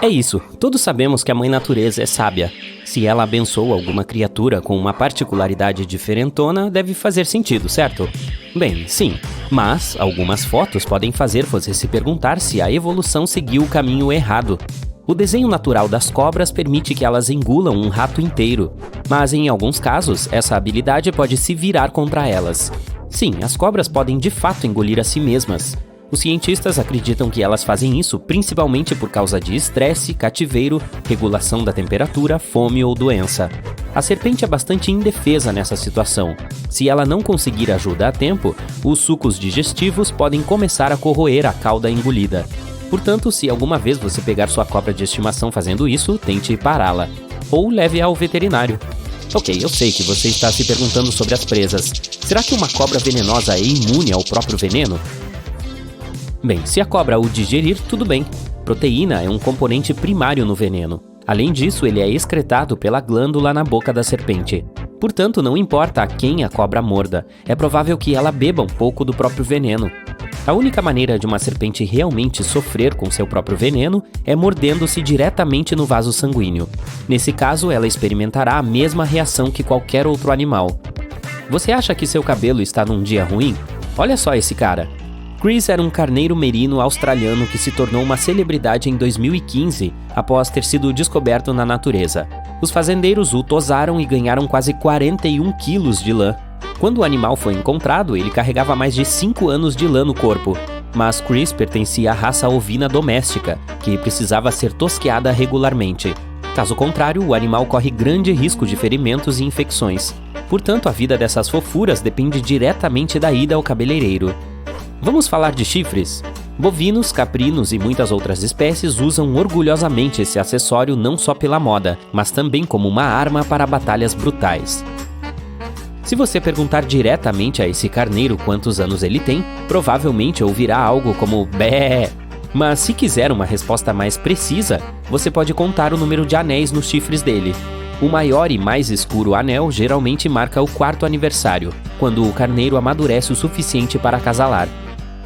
É isso, todos sabemos que a Mãe Natureza é sábia. Se ela abençoa alguma criatura com uma particularidade diferentona, deve fazer sentido, certo? Bem, sim, mas algumas fotos podem fazer você se perguntar se a evolução seguiu o caminho errado. O desenho natural das cobras permite que elas engulam um rato inteiro, mas em alguns casos, essa habilidade pode se virar contra elas. Sim, as cobras podem de fato engolir a si mesmas. Os cientistas acreditam que elas fazem isso principalmente por causa de estresse, cativeiro, regulação da temperatura, fome ou doença. A serpente é bastante indefesa nessa situação. Se ela não conseguir ajuda a tempo, os sucos digestivos podem começar a corroer a cauda engolida. Portanto, se alguma vez você pegar sua cobra de estimação fazendo isso, tente pará-la. Ou leve-a ao veterinário. Ok, eu sei que você está se perguntando sobre as presas. Será que uma cobra venenosa é imune ao próprio veneno? Bem, se a cobra o digerir, tudo bem. Proteína é um componente primário no veneno. Além disso, ele é excretado pela glândula na boca da serpente. Portanto, não importa a quem a cobra morda, é provável que ela beba um pouco do próprio veneno. A única maneira de uma serpente realmente sofrer com seu próprio veneno é mordendo-se diretamente no vaso sanguíneo. Nesse caso, ela experimentará a mesma reação que qualquer outro animal. Você acha que seu cabelo está num dia ruim? Olha só esse cara. Chris era um carneiro merino australiano que se tornou uma celebridade em 2015 após ter sido descoberto na natureza. Os fazendeiros o tosaram e ganharam quase 41 quilos de lã. Quando o animal foi encontrado, ele carregava mais de 5 anos de lã no corpo. Mas Chris pertencia à raça ovina doméstica, que precisava ser tosqueada regularmente. Caso contrário, o animal corre grande risco de ferimentos e infecções. Portanto, a vida dessas fofuras depende diretamente da ida ao cabeleireiro. Vamos falar de chifres? Bovinos, caprinos e muitas outras espécies usam orgulhosamente esse acessório não só pela moda, mas também como uma arma para batalhas brutais. Se você perguntar diretamente a esse carneiro quantos anos ele tem, provavelmente ouvirá algo como bé. Mas se quiser uma resposta mais precisa, você pode contar o número de anéis nos chifres dele. O maior e mais escuro anel geralmente marca o 4º aniversário, quando o carneiro amadurece o suficiente para acasalar.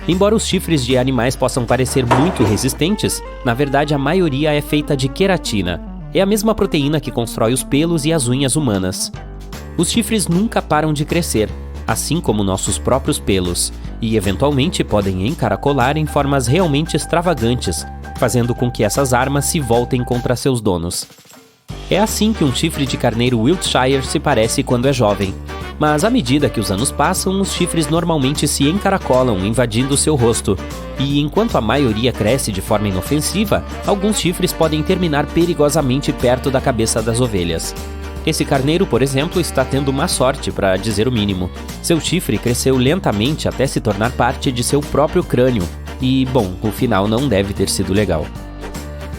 Embora os chifres de animais possam parecer muito resistentes, na verdade a maioria é feita de queratina. É a mesma proteína que constrói os pelos e as unhas humanas. Os chifres nunca param de crescer, assim como nossos próprios pelos, e eventualmente podem encaracolar em formas realmente extravagantes, fazendo com que essas armas se voltem contra seus donos. É assim que um chifre de carneiro Wiltshire se parece quando é jovem. Mas à medida que os anos passam, os chifres normalmente se encaracolam, invadindo seu rosto. E enquanto a maioria cresce de forma inofensiva, alguns chifres podem terminar perigosamente perto da cabeça das ovelhas. Esse carneiro, por exemplo, está tendo má sorte, para dizer o mínimo. Seu chifre cresceu lentamente até se tornar parte de seu próprio crânio. E, bom, o final não deve ter sido legal.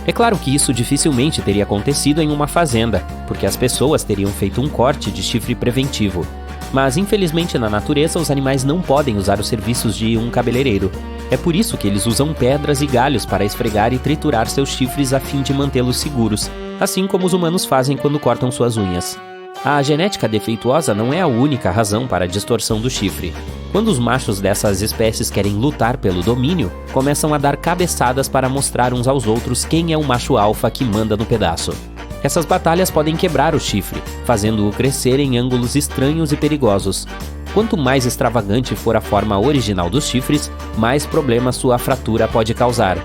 É claro que isso dificilmente teria acontecido em uma fazenda, porque as pessoas teriam feito um corte de chifre preventivo. Mas, infelizmente, na natureza, os animais não podem usar os serviços de um cabeleireiro. É por isso que eles usam pedras e galhos para esfregar e triturar seus chifres a fim de mantê-los seguros, assim como os humanos fazem quando cortam suas unhas. A genética defeituosa não é a única razão para a distorção do chifre. Quando os machos dessas espécies querem lutar pelo domínio, começam a dar cabeçadas para mostrar uns aos outros quem é o macho alfa que manda no pedaço. Essas batalhas podem quebrar o chifre, fazendo-o crescer em ângulos estranhos e perigosos. Quanto mais extravagante for a forma original dos chifres, mais problemas sua fratura pode causar.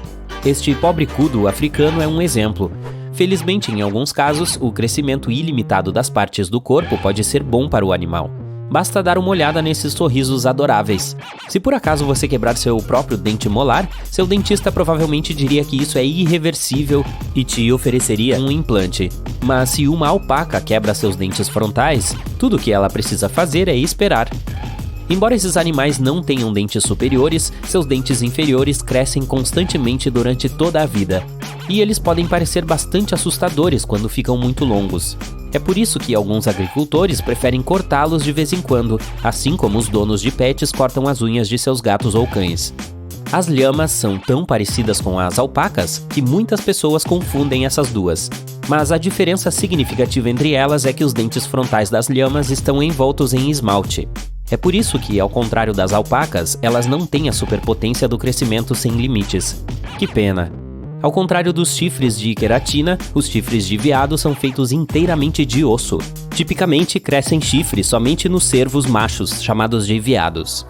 Este pobre-cudo africano é um exemplo. Felizmente, em alguns casos, o crescimento ilimitado das partes do corpo pode ser bom para o animal. Basta dar uma olhada nesses sorrisos adoráveis. Se por acaso você quebrar seu próprio dente molar, seu dentista provavelmente diria que isso é irreversível e te ofereceria um implante. Mas se uma alpaca quebra seus dentes frontais, tudo o que ela precisa fazer é esperar. Embora esses animais não tenham dentes superiores, seus dentes inferiores crescem constantemente durante toda a vida. E eles podem parecer bastante assustadores quando ficam muito longos. É por isso que alguns agricultores preferem cortá-los de vez em quando, assim como os donos de pets cortam as unhas de seus gatos ou cães. As lhamas são tão parecidas com as alpacas que muitas pessoas confundem essas duas. Mas a diferença significativa entre elas é que os dentes frontais das lhamas estão envoltos em esmalte. É por isso que, ao contrário das alpacas, elas não têm a superpotência do crescimento sem limites. Que pena! Ao contrário dos chifres de queratina, os chifres de veado são feitos inteiramente de osso. Tipicamente, crescem chifres somente nos cervos machos, chamados de veados.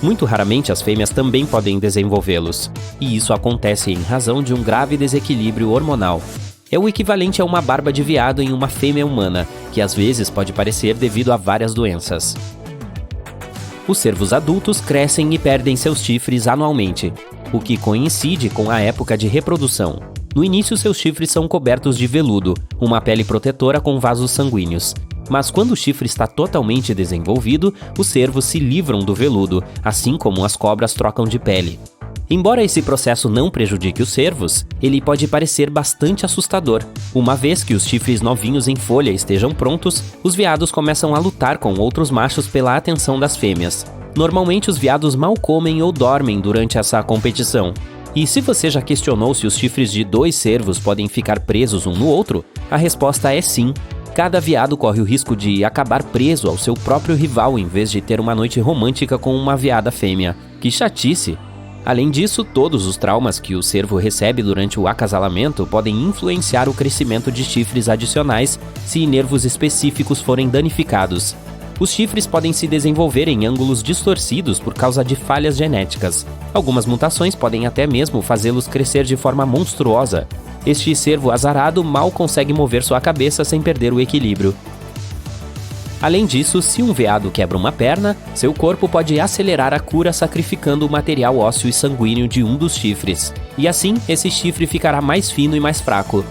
Muito raramente as fêmeas também podem desenvolvê-los, e isso acontece em razão de um grave desequilíbrio hormonal. É o equivalente a uma barba de veado em uma fêmea humana, que às vezes pode parecer devido a várias doenças. Os cervos adultos crescem e perdem seus chifres anualmente, o que coincide com a época de reprodução. No início, seus chifres são cobertos de veludo, uma pele protetora com vasos sanguíneos. Mas quando o chifre está totalmente desenvolvido, os cervos se livram do veludo, assim como as cobras trocam de pele. Embora esse processo não prejudique os cervos, ele pode parecer bastante assustador. Uma vez que os chifres novinhos em folha estejam prontos, os veados começam a lutar com outros machos pela atenção das fêmeas. Normalmente os veados mal comem ou dormem durante essa competição. E se você já questionou se os chifres de 2 cervos podem ficar presos um no outro, a resposta é sim. Cada veado corre o risco de acabar preso ao seu próprio rival em vez de ter uma noite romântica com uma veada fêmea. Que chatice! Além disso, todos os traumas que o cervo recebe durante o acasalamento podem influenciar o crescimento de chifres adicionais se nervos específicos forem danificados. Os chifres podem se desenvolver em ângulos distorcidos por causa de falhas genéticas. Algumas mutações podem até mesmo fazê-los crescer de forma monstruosa. Este cervo azarado mal consegue mover sua cabeça sem perder o equilíbrio. Além disso, se um veado quebra uma perna, seu corpo pode acelerar a cura sacrificando o material ósseo e sanguíneo de um dos chifres. E assim, esse chifre ficará mais fino e mais fraco.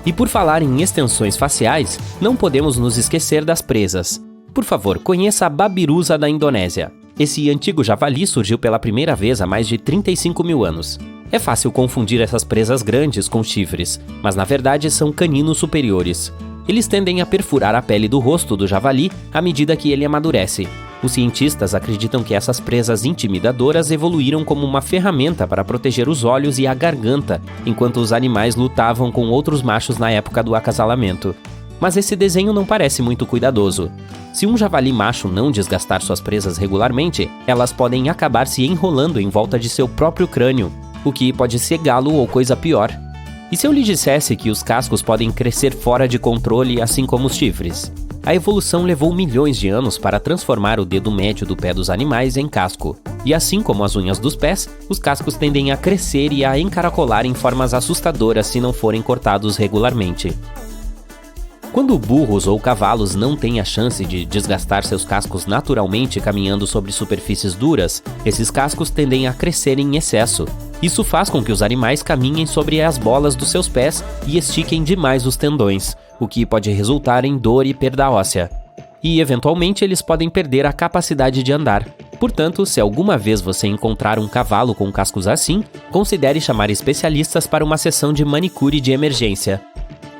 E por falar em extensões faciais, não podemos nos esquecer das presas. Por favor, conheça a babirusa da Indonésia. Esse antigo javali surgiu pela primeira vez há mais de 35 mil anos. É fácil confundir essas presas grandes com chifres, mas na verdade são caninos superiores. Eles tendem a perfurar a pele do rosto do javali à medida que ele amadurece. Os cientistas acreditam que essas presas intimidadoras evoluíram como uma ferramenta para proteger os olhos e a garganta, enquanto os animais lutavam com outros machos na época do acasalamento. Mas esse desenho não parece muito cuidadoso. Se um javali macho não desgastar suas presas regularmente, elas podem acabar se enrolando em volta de seu próprio crânio, o que pode cegá-lo ou coisa pior. E se eu lhe dissesse que os cascos podem crescer fora de controle, assim como os chifres? A evolução levou milhões de anos para transformar o dedo médio do pé dos animais em casco. E assim como as unhas dos pés, os cascos tendem a crescer e a encaracolar em formas assustadoras se não forem cortados regularmente. Quando burros ou cavalos não têm a chance de desgastar seus cascos naturalmente caminhando sobre superfícies duras, esses cascos tendem a crescer em excesso. Isso faz com que os animais caminhem sobre as bolas dos seus pés e estiquem demais os tendões, o que pode resultar em dor e perda óssea. E, eventualmente, eles podem perder a capacidade de andar. Portanto, se alguma vez você encontrar um cavalo com cascos assim, considere chamar especialistas para uma sessão de manicure de emergência.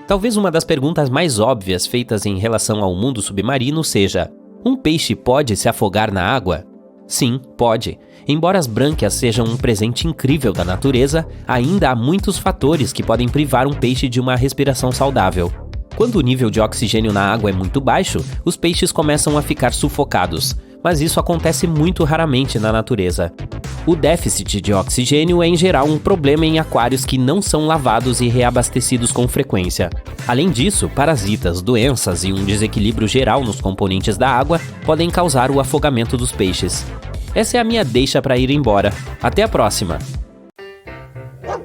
Talvez uma das perguntas mais óbvias feitas em relação ao mundo submarino seja: um peixe pode se afogar na água? Sim, pode. Embora as brânquias sejam um presente incrível da natureza, ainda há muitos fatores que podem privar um peixe de uma respiração saudável. Quando o nível de oxigênio na água é muito baixo, os peixes começam a ficar sufocados, mas isso acontece muito raramente na natureza. O déficit de oxigênio é em geral um problema em aquários que não são lavados e reabastecidos com frequência. Além disso, parasitas, doenças e um desequilíbrio geral nos componentes da água podem causar o afogamento dos peixes. Essa é a minha deixa para ir embora. Até a próxima!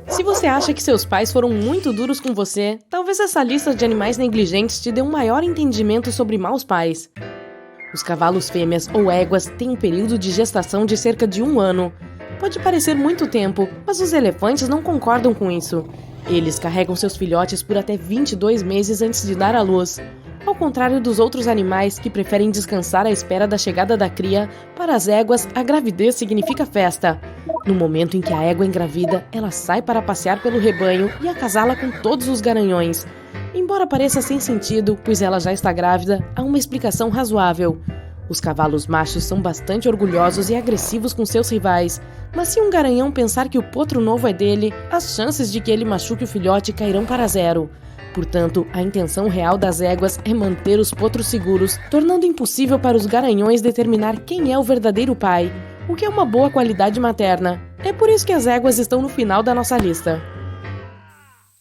Se você acha que seus pais foram muito duros com você, talvez essa lista de animais negligentes te dê um maior entendimento sobre maus pais. Os cavalos fêmeas ou éguas têm um período de gestação de cerca de 1 ano. Pode parecer muito tempo, mas os elefantes não concordam com isso. Eles carregam seus filhotes por até 22 meses antes de dar à luz. Ao contrário dos outros animais que preferem descansar à espera da chegada da cria, para as éguas, a gravidez significa festa. No momento em que a égua engravida, ela sai para passear pelo rebanho e acasala com todos os garanhões. Embora pareça sem sentido, pois ela já está grávida, há uma explicação razoável. Os cavalos machos são bastante orgulhosos e agressivos com seus rivais, mas se um garanhão pensar que o potro novo é dele, as chances de que ele machuque o filhote cairão para 0. Portanto, a intenção real das éguas é manter os potros seguros, tornando impossível para os garanhões determinar quem é o verdadeiro pai, o que é uma boa qualidade materna. É por isso que as éguas estão no final da nossa lista.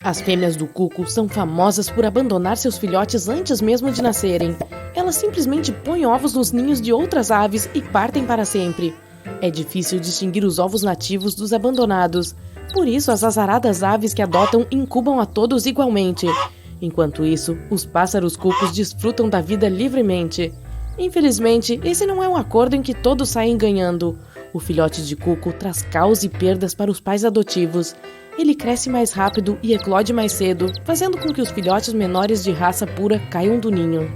As fêmeas do cuco são famosas por abandonar seus filhotes antes mesmo de nascerem. Elas simplesmente põem ovos nos ninhos de outras aves e partem para sempre. É difícil distinguir os ovos nativos dos abandonados. Por isso, as azaradas aves que adotam incubam a todos igualmente. Enquanto isso, os pássaros cucos desfrutam da vida livremente. Infelizmente, esse não é um acordo em que todos saem ganhando. O filhote de cuco traz caos e perdas para os pais adotivos. Ele cresce mais rápido e eclode mais cedo, fazendo com que os filhotes menores de raça pura caiam do ninho.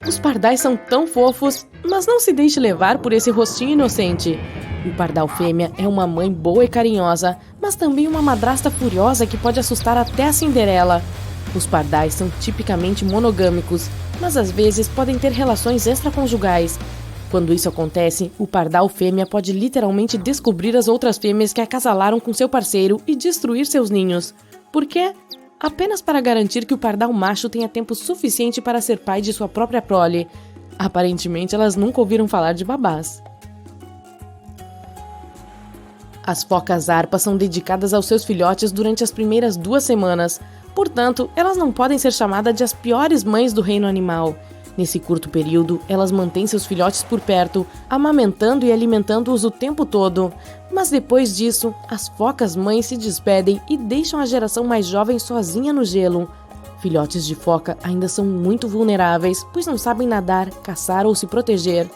Os pardais são tão fofos, mas não se deixe levar por esse rostinho inocente. O pardal fêmea é uma mãe boa e carinhosa, mas também uma madrasta furiosa que pode assustar até a Cinderela. Os pardais são tipicamente monogâmicos, mas às vezes podem ter relações extraconjugais. Quando isso acontece, o pardal fêmea pode literalmente descobrir as outras fêmeas que acasalaram com seu parceiro e destruir seus ninhos. Por quê? Apenas para garantir que o pardal macho tenha tempo suficiente para ser pai de sua própria prole. Aparentemente, elas nunca ouviram falar de babás. As focas arpas são dedicadas aos seus filhotes durante as primeiras 2 semanas. Portanto, elas não podem ser chamadas de as piores mães do reino animal. Nesse curto período, elas mantêm seus filhotes por perto, amamentando e alimentando-os o tempo todo. Mas depois disso, as focas mães se despedem e deixam a geração mais jovem sozinha no gelo. Filhotes de foca ainda são muito vulneráveis, pois não sabem nadar, caçar ou se proteger.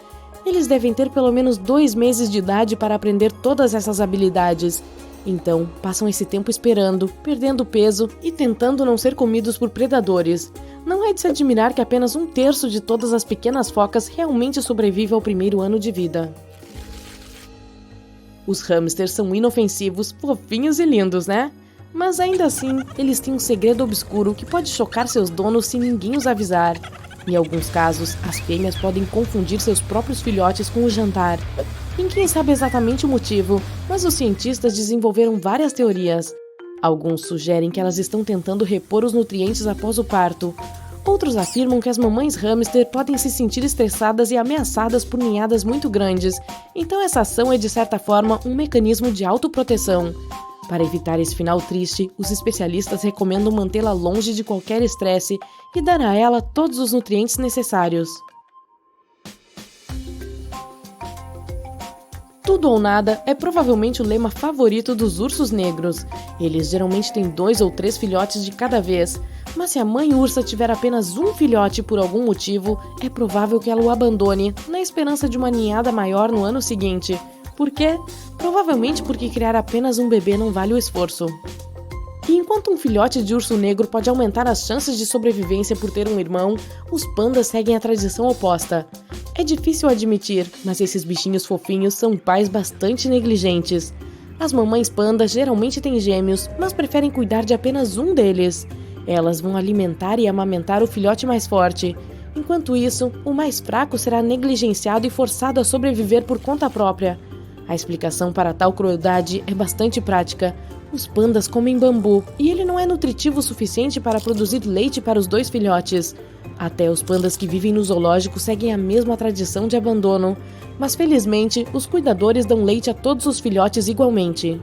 Eles devem ter pelo menos 2 meses de idade para aprender todas essas habilidades. Então, passam esse tempo esperando, perdendo peso e tentando não ser comidos por predadores. Não é de se admirar que apenas 1/3 de todas as pequenas focas realmente sobrevive ao primeiro ano de vida. Os hamsters são inofensivos, fofinhos e lindos, né? Mas ainda assim, eles têm um segredo obscuro que pode chocar seus donos se ninguém os avisar. Em alguns casos, as fêmeas podem confundir seus próprios filhotes com o jantar. Ninguém sabe exatamente o motivo, mas os cientistas desenvolveram várias teorias. Alguns sugerem que elas estão tentando repor os nutrientes após o parto. Outros afirmam que as mamães hamster podem se sentir estressadas e ameaçadas por ninhadas muito grandes, então essa ação é de certa forma um mecanismo de autoproteção. Para evitar esse final triste, os especialistas recomendam mantê-la longe de qualquer estresse e dar a ela todos os nutrientes necessários. Tudo ou nada é provavelmente o lema favorito dos ursos negros. Eles geralmente têm 2 ou 3 filhotes de cada vez, mas se a mãe ursa tiver apenas um filhote por algum motivo, é provável que ela o abandone, na esperança de uma ninhada maior no ano seguinte. Por quê? Provavelmente porque criar apenas um bebê não vale o esforço. E enquanto um filhote de urso negro pode aumentar as chances de sobrevivência por ter um irmão, os pandas seguem a tradição oposta. É difícil admitir, mas esses bichinhos fofinhos são pais bastante negligentes. As mamães pandas geralmente têm gêmeos, mas preferem cuidar de apenas um deles. Elas vão alimentar e amamentar o filhote mais forte. Enquanto isso, o mais fraco será negligenciado e forçado a sobreviver por conta própria. A explicação para tal crueldade é bastante prática. Os pandas comem bambu e ele não é nutritivo o suficiente para produzir leite para os 2 filhotes. Até os pandas que vivem no zoológico seguem a mesma tradição de abandono, mas felizmente os cuidadores dão leite a todos os filhotes igualmente.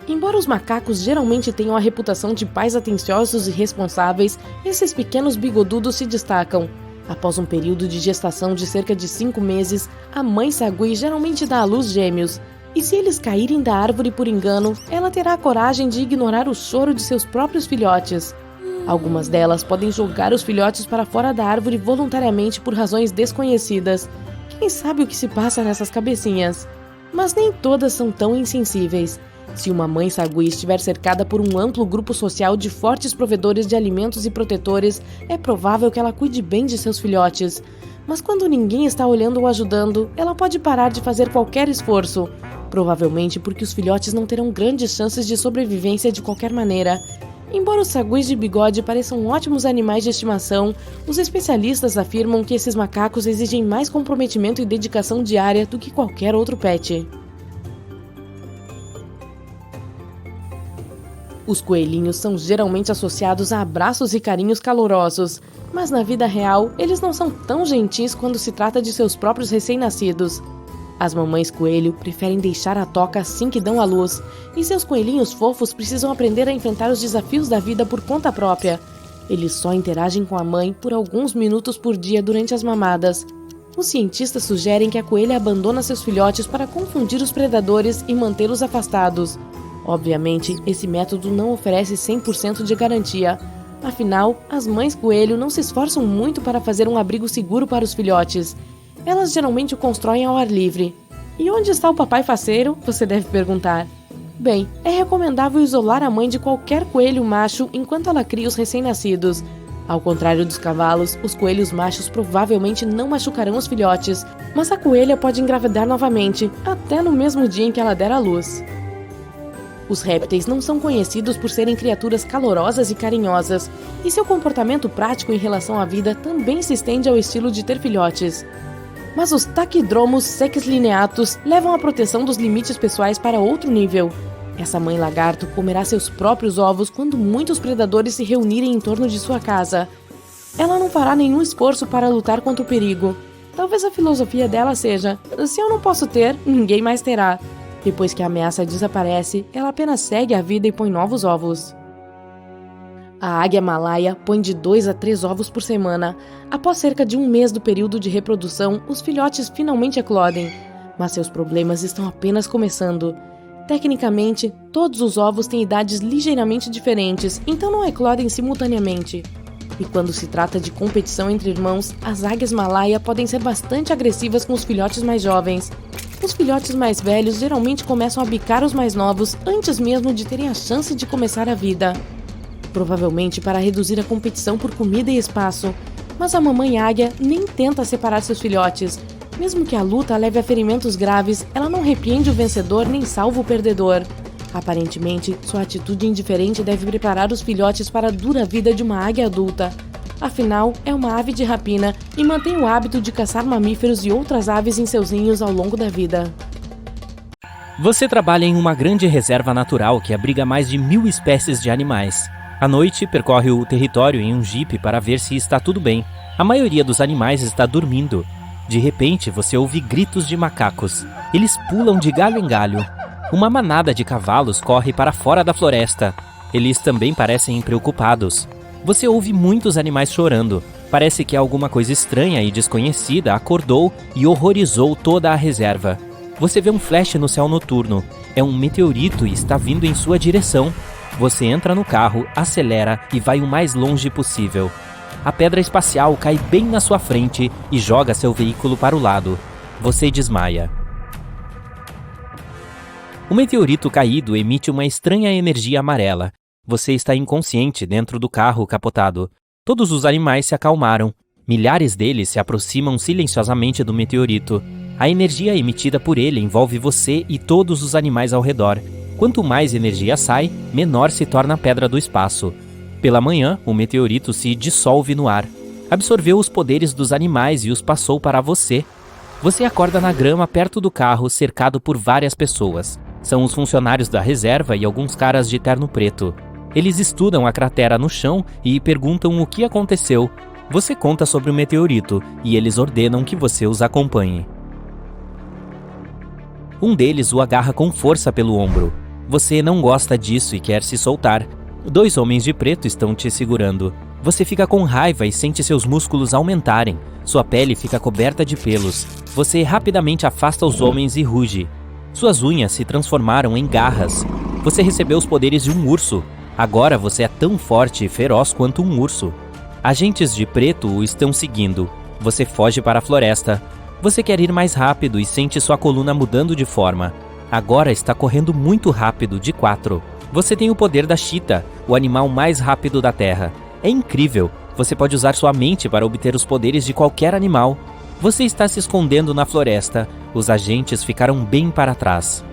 Embora os macacos geralmente tenham a reputação de pais atenciosos e responsáveis, esses pequenos bigodudos se destacam. Após um período de gestação de cerca de 5 meses, a mãe sagui geralmente dá à luz gêmeos. E se eles caírem da árvore por engano, ela terá a coragem de ignorar o choro de seus próprios filhotes. Algumas delas podem jogar os filhotes para fora da árvore voluntariamente por razões desconhecidas. Quem sabe o que se passa nessas cabecinhas? Mas nem todas são tão insensíveis. Se uma mãe sagui estiver cercada por um amplo grupo social de fortes provedores de alimentos e protetores, é provável que ela cuide bem de seus filhotes. Mas quando ninguém está olhando ou ajudando, ela pode parar de fazer qualquer esforço. Provavelmente porque os filhotes não terão grandes chances de sobrevivência de qualquer maneira. Embora os saguis de bigode pareçam ótimos animais de estimação, os especialistas afirmam que esses macacos exigem mais comprometimento e dedicação diária do que qualquer outro pet. Os coelhinhos são geralmente associados a abraços e carinhos calorosos, mas na vida real, eles não são tão gentis quando se trata de seus próprios recém-nascidos. As mamães coelho preferem deixar a toca assim que dão à luz, e seus coelhinhos fofos precisam aprender a enfrentar os desafios da vida por conta própria. Eles só interagem com a mãe por alguns minutos por dia durante as mamadas. Os cientistas sugerem que a coelha abandona seus filhotes para confundir os predadores e mantê-los afastados. Obviamente, esse método não oferece 100% de garantia. Afinal, as mães coelho não se esforçam muito para fazer um abrigo seguro para os filhotes. Elas geralmente o constroem ao ar livre. E onde está o papai faceiro? Você deve perguntar. Bem, é recomendável isolar a mãe de qualquer coelho macho enquanto ela cria os recém-nascidos. Ao contrário dos cavalos, os coelhos machos provavelmente não machucarão os filhotes, mas a coelha pode engravidar novamente, até no mesmo dia em que ela der à luz. Os répteis não são conhecidos por serem criaturas calorosas e carinhosas, e seu comportamento prático em relação à vida também se estende ao estilo de ter filhotes. Mas os taquidromos sexlineatus levam a proteção dos limites pessoais para outro nível. Essa mãe lagarto comerá seus próprios ovos quando muitos predadores se reunirem em torno de sua casa. Ela não fará nenhum esforço para lutar contra o perigo. Talvez a filosofia dela seja: se eu não posso ter, ninguém mais terá. Depois que a ameaça desaparece, ela apenas segue a vida e põe novos ovos. A águia malaia põe de 2 a 3 ovos por semana. Após cerca de um mês do período de reprodução, os filhotes finalmente eclodem. Mas seus problemas estão apenas começando. Tecnicamente, todos os ovos têm idades ligeiramente diferentes, então não eclodem simultaneamente. E quando se trata de competição entre irmãos, as águias malaia podem ser bastante agressivas com os filhotes mais jovens. Os filhotes mais velhos geralmente começam a bicar os mais novos antes mesmo de terem a chance de começar a vida. Provavelmente para reduzir a competição por comida e espaço, mas a mamãe águia nem tenta separar seus filhotes. Mesmo que a luta leve a ferimentos graves, ela não repreende o vencedor nem salva o perdedor. Aparentemente, sua atitude indiferente deve preparar os filhotes para a dura vida de uma águia adulta. Afinal, é uma ave de rapina e mantém o hábito de caçar mamíferos e outras aves em seus ninhos ao longo da vida. Você trabalha em uma grande reserva natural que abriga mais de 1000 espécies de animais. À noite, percorre o território em um jipe para ver se está tudo bem. A maioria dos animais está dormindo. De repente, você ouve gritos de macacos. Eles pulam de galho em galho. Uma manada de cavalos corre para fora da floresta. Eles também parecem preocupados. Você ouve muitos animais chorando. Parece que alguma coisa estranha e desconhecida acordou e horrorizou toda a reserva. Você vê um flash no céu noturno. É um meteorito e está vindo em sua direção. Você entra no carro, acelera e vai o mais longe possível. A pedra espacial cai bem na sua frente e joga seu veículo para o lado. Você desmaia. O meteorito caído emite uma estranha energia amarela. Você está inconsciente dentro do carro capotado. Todos os animais se acalmaram. Milhares deles se aproximam silenciosamente do meteorito. A energia emitida por ele envolve você e todos os animais ao redor. Quanto mais energia sai, menor se torna a pedra do espaço. Pela manhã, o meteorito se dissolve no ar. Absorveu os poderes dos animais e os passou para você. Você acorda na grama perto do carro, cercado por várias pessoas. São os funcionários da reserva e alguns caras de terno preto. Eles estudam a cratera no chão e perguntam o que aconteceu. Você conta sobre o meteorito e eles ordenam que você os acompanhe. Um deles o agarra com força pelo ombro. Você não gosta disso e quer se soltar. 2 homens de preto estão te segurando. Você fica com raiva e sente seus músculos aumentarem. Sua pele fica coberta de pelos. Você rapidamente afasta os homens e ruge. Suas unhas se transformaram em garras. Você recebeu os poderes de um urso. Agora você é tão forte e feroz quanto um urso. Agentes de preto o estão seguindo. Você foge para a floresta. Você quer ir mais rápido e sente sua coluna mudando de forma. Agora está correndo muito rápido, de 4. Você tem o poder da cheetah, o animal mais rápido da Terra. É incrível. Você pode usar sua mente para obter os poderes de qualquer animal. Você está se escondendo na floresta. Os agentes ficaram bem para trás.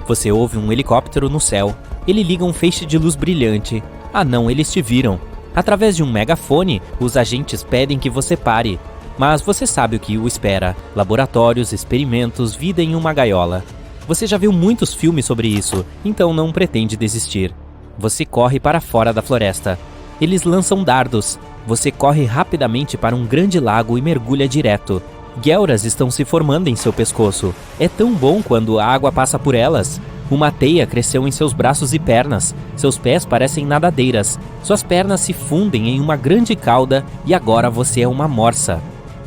Você ouve um helicóptero no céu. Ele liga um feixe de luz brilhante. Ah não, eles te viram. Através de um megafone, os agentes pedem que você pare. Mas você sabe o que o espera. Laboratórios, experimentos, vida em uma gaiola. Você já viu muitos filmes sobre isso, então não pretende desistir. Você corre para fora da floresta. Eles lançam dardos. Você corre rapidamente para um grande lago e mergulha direto. Guelras estão se formando em seu pescoço. É tão bom quando a água passa por elas. Uma teia cresceu em seus braços e pernas. Seus pés parecem nadadeiras. Suas pernas se fundem em uma grande cauda e agora você é uma morsa.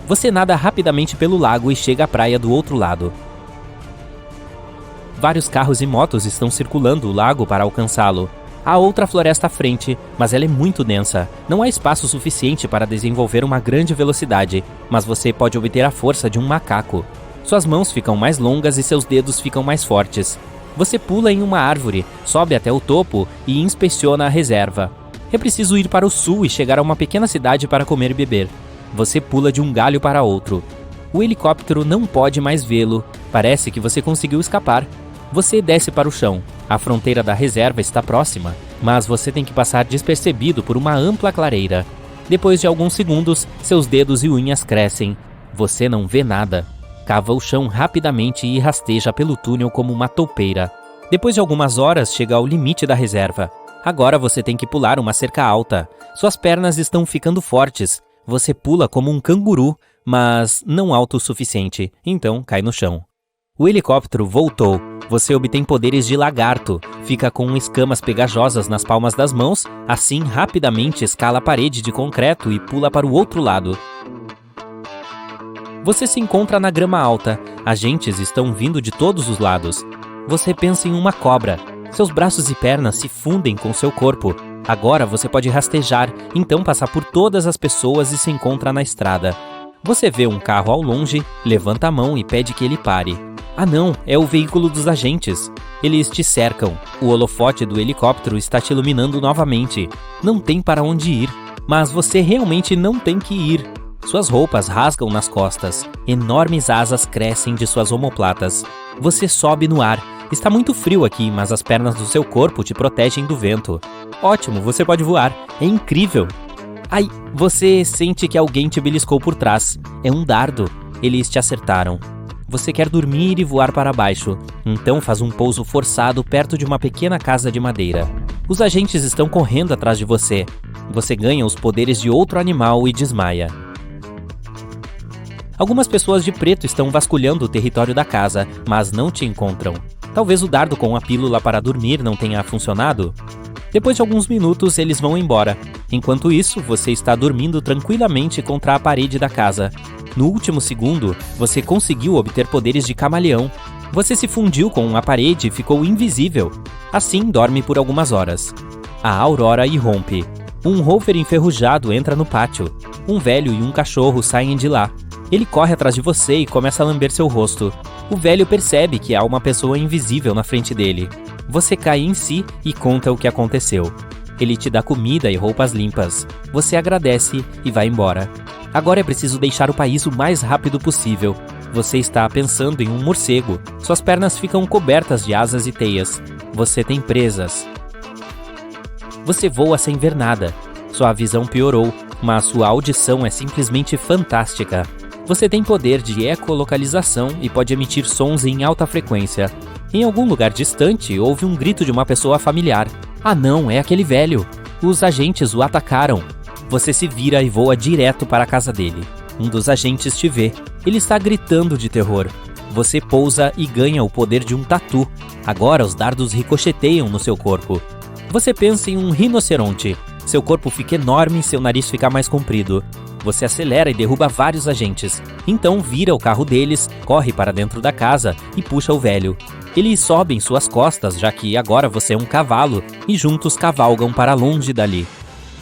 Você nada rapidamente pelo lago e chega à praia do outro lado. Vários carros e motos estão circulando o lago para alcançá-lo. Há outra floresta à frente, mas ela é muito densa. Não há espaço suficiente para desenvolver uma grande velocidade, mas você pode obter a força de um macaco. Suas mãos ficam mais longas e seus dedos ficam mais fortes. Você pula em uma árvore, sobe até o topo e inspeciona a reserva. É preciso ir para o sul e chegar a uma pequena cidade para comer e beber. Você pula de um galho para outro. O helicóptero não pode mais vê-lo. Parece que você conseguiu escapar. Você desce para o chão. A fronteira da reserva está próxima, mas você tem que passar despercebido por uma ampla clareira. Depois de alguns segundos, seus dedos e unhas crescem. Você não vê nada. Cava o chão rapidamente e rasteja pelo túnel como uma toupeira. Depois de algumas horas, chega ao limite da reserva. Agora você tem que pular uma cerca alta. Suas pernas estão ficando fortes. Você pula como um canguru, mas não alto o suficiente, então cai no chão. O helicóptero voltou. Você obtém poderes de lagarto, fica com escamas pegajosas nas palmas das mãos, assim rapidamente escala a parede de concreto e pula para o outro lado. Você se encontra na grama alta. Agentes estão vindo de todos os lados. Você pensa em uma cobra. Seus braços e pernas se fundem com seu corpo. Agora você pode rastejar, então passar por todas as pessoas e se encontra na estrada. Você vê um carro ao longe, levanta a mão e pede que ele pare. Ah não, é o veículo dos agentes. Eles te cercam. O holofote do helicóptero está te iluminando novamente. Não tem para onde ir, mas você realmente não tem que ir. Suas roupas rasgam nas costas. Enormes asas crescem de suas omoplatas. Você sobe no ar. Está muito frio aqui, mas as pernas do seu corpo te protegem do vento. Ótimo, você pode voar. É incrível. Ai, você sente que alguém te beliscou por trás. É um dardo. Eles te acertaram. Você quer dormir e voar para baixo. Então faz um pouso forçado perto de uma pequena casa de madeira. Os agentes estão correndo atrás de você. Você ganha os poderes de outro animal e desmaia. Algumas pessoas de preto estão vasculhando o território da casa, mas não te encontram. Talvez o dardo com a pílula para dormir não tenha funcionado. Depois de alguns minutos, eles vão embora. Enquanto isso, você está dormindo tranquilamente contra a parede da casa. No último segundo, você conseguiu obter poderes de camaleão. Você se fundiu com a parede e ficou invisível. Assim, dorme por algumas horas. A aurora irrompe. Um rover enferrujado entra no pátio. Um velho e um cachorro saem de lá. Ele corre atrás de você e começa a lamber seu rosto. O velho percebe que há uma pessoa invisível na frente dele. Você cai em si e conta o que aconteceu. Ele te dá comida e roupas limpas. Você agradece e vai embora. Agora é preciso deixar o país o mais rápido possível. Você está pensando em um morcego. Suas pernas ficam cobertas de asas e teias. Você tem presas. Você voa sem ver nada. Sua visão piorou, mas sua audição é simplesmente fantástica. Você tem poder de ecolocalização e pode emitir sons em alta frequência. Em algum lugar distante, houve um grito de uma pessoa familiar. Ah não, é aquele velho. Os agentes o atacaram. Você se vira e voa direto para a casa dele. Um dos agentes te vê. Ele está gritando de terror. Você pousa e ganha o poder de um tatu. Agora os dardos ricocheteiam no seu corpo. Você pensa em um rinoceronte. Seu corpo fica enorme e seu nariz fica mais comprido. Você acelera e derruba vários agentes. Então vira o carro deles, corre para dentro da casa e puxa o velho. Eles sobem suas costas, já que agora você é um cavalo, e juntos cavalgam para longe dali.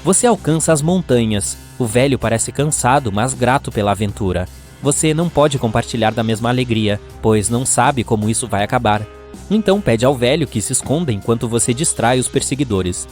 Você alcança as montanhas. O velho parece cansado, mas grato pela aventura. Você não pode compartilhar da mesma alegria, pois não sabe como isso vai acabar. Então pede ao velho que se esconda enquanto você distrai os perseguidores.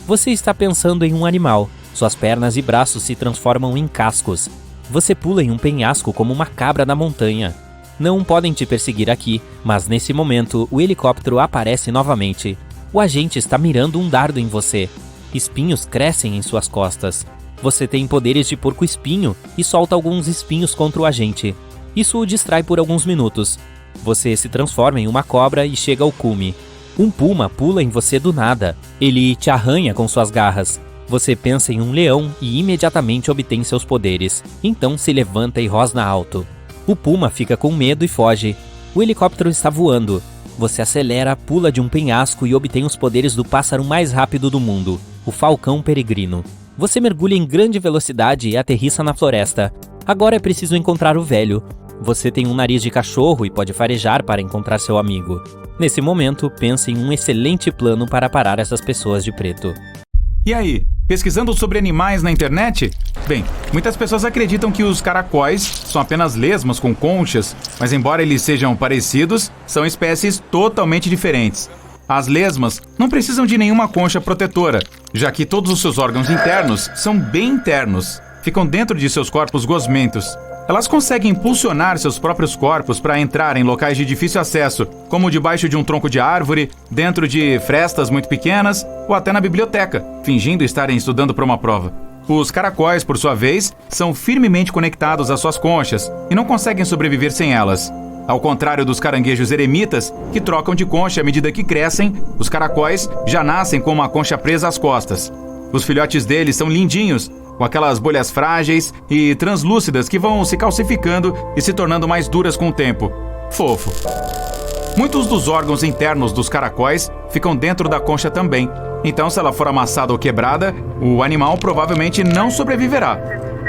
Você está pensando em um animal. Suas pernas e braços se transformam em cascos. Você pula em um penhasco como uma cabra na montanha. Não podem te perseguir aqui, mas nesse momento o helicóptero aparece novamente. O agente está mirando um dardo em você. Espinhos crescem em suas costas. Você tem poderes de porco-espinho e solta alguns espinhos contra o agente. Isso o distrai por alguns minutos. Você se transforma em uma cobra e chega ao cume. Um puma pula em você do nada. Ele te arranha com suas garras. Você pensa em um leão e imediatamente obtém seus poderes. Então se levanta e rosna alto. O puma fica com medo e foge. O helicóptero está voando. Você acelera, pula de um penhasco e obtém os poderes do pássaro mais rápido do mundo, o falcão peregrino. Você mergulha em grande velocidade e aterrissa na floresta. Agora é preciso encontrar o velho. Você tem um nariz de cachorro e pode farejar para encontrar seu amigo. Nesse momento, pense em um excelente plano para parar essas pessoas de preto. E aí, pesquisando sobre animais na internet? Bem, muitas pessoas acreditam que os caracóis são apenas lesmas com conchas, mas embora eles sejam parecidos, são espécies totalmente diferentes. As lesmas não precisam de nenhuma concha protetora, já que todos os seus órgãos internos são bem internos. Ficam dentro de seus corpos gosmentos. Elas conseguem impulsionar seus próprios corpos para entrar em locais de difícil acesso, como debaixo de um tronco de árvore, dentro de frestas muito pequenas ou até na biblioteca, fingindo estarem estudando para uma prova. Os caracóis, por sua vez, são firmemente conectados às suas conchas e não conseguem sobreviver sem elas. Ao contrário dos caranguejos eremitas, que trocam de concha à medida que crescem, os caracóis já nascem com uma concha presa às costas. Os filhotes deles são lindinhos, com aquelas bolhas frágeis e translúcidas que vão se calcificando e se tornando mais duras com o tempo. Fofo. Muitos dos órgãos internos dos caracóis ficam dentro da concha também. Então, se ela for amassada ou quebrada, o animal provavelmente não sobreviverá.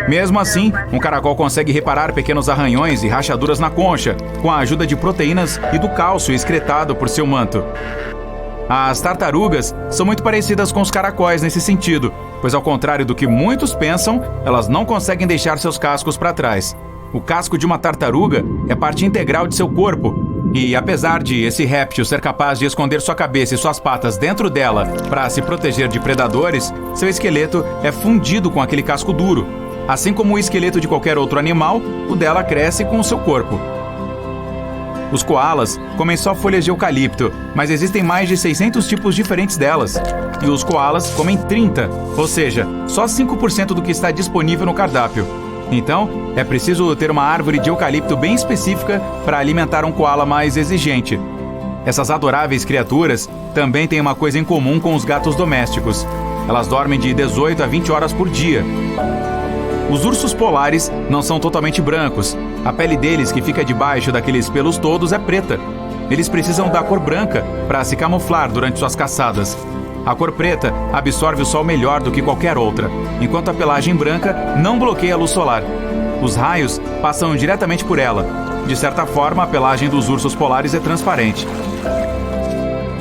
Mesmo assim, um caracol consegue reparar pequenos arranhões e rachaduras na concha, com a ajuda de proteínas e do cálcio excretado por seu manto. As tartarugas são muito parecidas com os caracóis nesse sentido, pois ao contrário do que muitos pensam, elas não conseguem deixar seus cascos para trás. O casco de uma tartaruga é parte integral de seu corpo, e apesar de esse réptil ser capaz de esconder sua cabeça e suas patas dentro dela para se proteger de predadores, seu esqueleto é fundido com aquele casco duro. Assim como o esqueleto de qualquer outro animal, o dela cresce com o seu corpo. Os koalas comem só folhas de eucalipto, mas existem mais de 600 tipos diferentes delas. E os koalas comem 30, ou seja, só 5% do que está disponível no cardápio. Então, é preciso ter uma árvore de eucalipto bem específica para alimentar um koala mais exigente. Essas adoráveis criaturas também têm uma coisa em comum com os gatos domésticos. Elas dormem de 18 a 20 horas por dia. Os ursos polares não são totalmente brancos. A pele deles, que fica debaixo daqueles pelos todos, é preta. Eles precisam da cor branca para se camuflar durante suas caçadas. A cor preta absorve o sol melhor do que qualquer outra, enquanto a pelagem branca não bloqueia a luz solar. Os raios passam diretamente por ela. De certa forma, a pelagem dos ursos polares é transparente.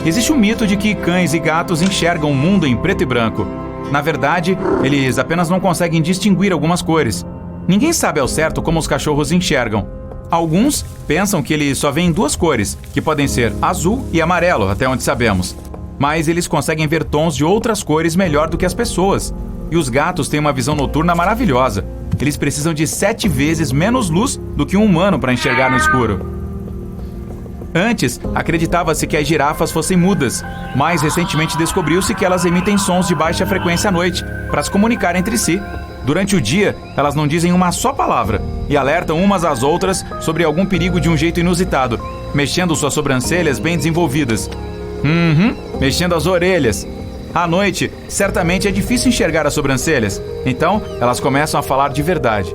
Existe um mito de que cães e gatos enxergam o mundo em preto e branco. Na verdade, eles apenas não conseguem distinguir algumas cores. Ninguém sabe ao certo como os cachorros enxergam. Alguns pensam que eles só veem duas cores, que podem ser azul e amarelo, até onde sabemos. Mas eles conseguem ver tons de outras cores melhor do que as pessoas. E os gatos têm uma visão noturna maravilhosa. Eles precisam de 7 vezes menos luz do que um humano para enxergar no escuro. Antes, acreditava-se que as girafas fossem mudas. Mais recentemente descobriu-se que elas emitem sons de baixa frequência à noite, para se comunicar entre si. Durante o dia, elas não dizem uma só palavra e alertam umas às outras sobre algum perigo de um jeito inusitado, mexendo suas sobrancelhas bem desenvolvidas. Mexendo as orelhas. À noite, certamente é difícil enxergar as sobrancelhas, então elas começam a falar de verdade.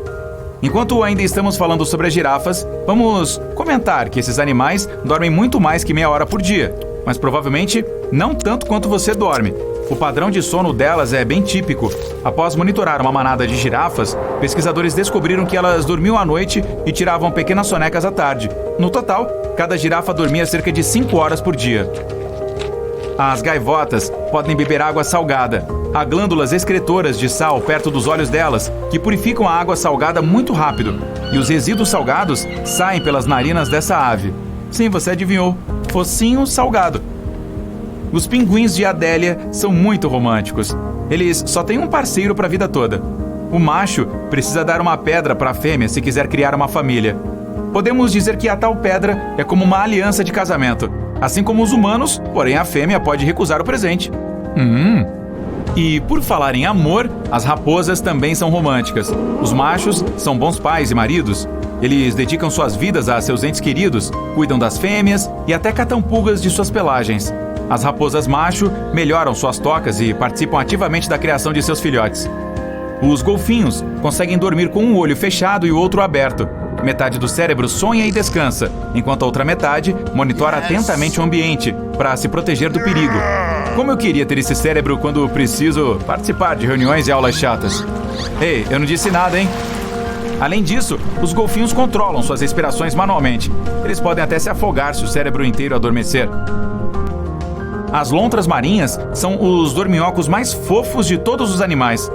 Enquanto ainda estamos falando sobre as girafas, vamos comentar que esses animais dormem muito mais que meia hora por dia, mas provavelmente não tanto quanto você dorme. O padrão de sono delas é bem típico. Após monitorar uma manada de girafas, pesquisadores descobriram que elas dormiam à noite e tiravam pequenas sonecas à tarde. No total, cada girafa dormia cerca de 5 horas por dia. As gaivotas podem beber água salgada. Há glândulas excretoras de sal perto dos olhos delas, que purificam a água salgada muito rápido. E os resíduos salgados saem pelas narinas dessa ave. Sim, você adivinhou. Focinho salgado. Os pinguins de Adélia são muito românticos. Eles só têm um parceiro para a vida toda. O macho precisa dar uma pedra para a fêmea se quiser criar uma família. Podemos dizer que a tal pedra é como uma aliança de casamento. Assim como os humanos, porém a fêmea pode recusar o presente. E por falar em amor, as raposas também são românticas. Os machos são bons pais e maridos. Eles dedicam suas vidas a seus entes queridos, cuidam das fêmeas e até catam pulgas de suas pelagens. As raposas macho melhoram suas tocas e participam ativamente da criação de seus filhotes. Os golfinhos conseguem dormir com um olho fechado e o outro aberto. Metade do cérebro sonha e descansa, enquanto a outra metade monitora atentamente o ambiente para se proteger do perigo. Como eu queria ter esse cérebro quando preciso participar de reuniões e aulas chatas. Ei, eu não disse nada, hein? Além disso, os golfinhos controlam suas respirações manualmente. Eles podem até se afogar se o cérebro inteiro adormecer. As lontras marinhas são os dorminhocos mais fofos de todos os animais.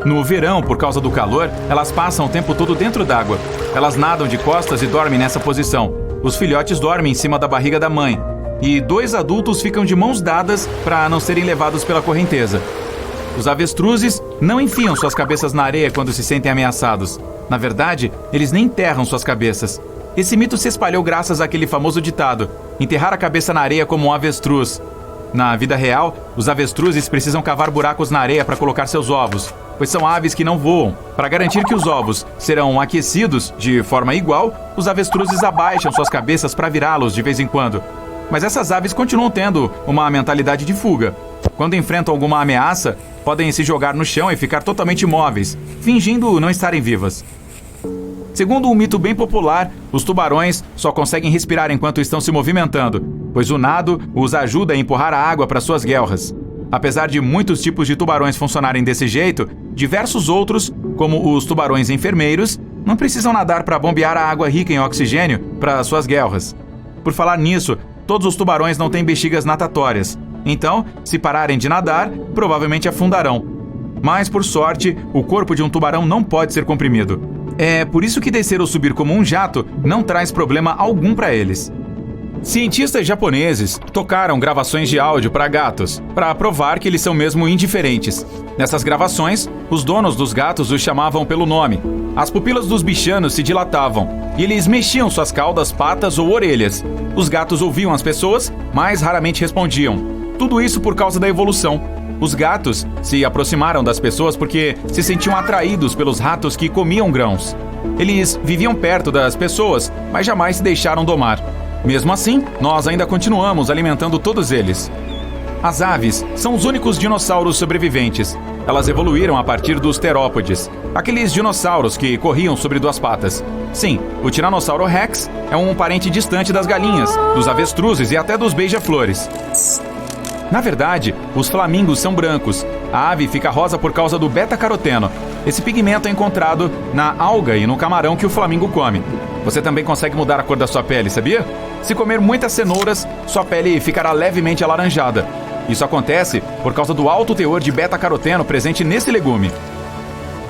No verão, por causa do calor, elas passam o tempo todo dentro d'água. Elas nadam de costas e dormem nessa posição. Os filhotes dormem em cima da barriga da mãe. E 2 adultos ficam de mãos dadas para não serem levados pela correnteza. Os avestruzes não enfiam suas cabeças na areia quando se sentem ameaçados. Na verdade, eles nem enterram suas cabeças. Esse mito se espalhou graças àquele famoso ditado: enterrar a cabeça na areia como um avestruz. Na vida real, os avestruzes precisam cavar buracos na areia para colocar seus ovos, pois são aves que não voam. Para garantir que os ovos serão aquecidos de forma igual, os avestruzes abaixam suas cabeças para virá-los de vez em quando. Mas essas aves continuam tendo uma mentalidade de fuga. Quando enfrentam alguma ameaça, podem se jogar no chão e ficar totalmente imóveis, fingindo não estarem vivas. Segundo um mito bem popular, os tubarões só conseguem respirar enquanto estão se movimentando, pois o nado os ajuda a empurrar a água para suas guelras. Apesar de muitos tipos de tubarões funcionarem desse jeito, diversos outros, como os tubarões enfermeiros, não precisam nadar para bombear a água rica em oxigênio para suas guelras. Por falar nisso, todos os tubarões não têm bexigas natatórias. Então, se pararem de nadar, provavelmente afundarão. Mas, por sorte, o corpo de um tubarão não pode ser comprimido. É por isso que descer ou subir como um jato não traz problema algum para eles. Cientistas japoneses tocaram gravações de áudio para gatos, para provar que eles são mesmo indiferentes. Nessas gravações, os donos dos gatos os chamavam pelo nome. As pupilas dos bichanos se dilatavam e eles mexiam suas caudas, patas ou orelhas. Os gatos ouviam as pessoas, mas raramente respondiam. Tudo isso por causa da evolução. Os gatos se aproximaram das pessoas porque se sentiam atraídos pelos ratos que comiam grãos. Eles viviam perto das pessoas, mas jamais se deixaram domar. Mesmo assim, nós ainda continuamos alimentando todos eles. As aves são os únicos dinossauros sobreviventes. Elas evoluíram a partir dos terópodes, aqueles dinossauros que corriam sobre 2 patas. Sim, o Tiranossauro Rex é um parente distante das galinhas, dos avestruzes e até dos beija-flores. Na verdade, os flamingos são brancos. A ave fica rosa por causa do beta-caroteno. Esse pigmento é encontrado na alga e no camarão que o flamingo come. Você também consegue mudar a cor da sua pele, sabia? Se comer muitas cenouras, sua pele ficará levemente alaranjada. Isso acontece por causa do alto teor de beta-caroteno presente nesse legume.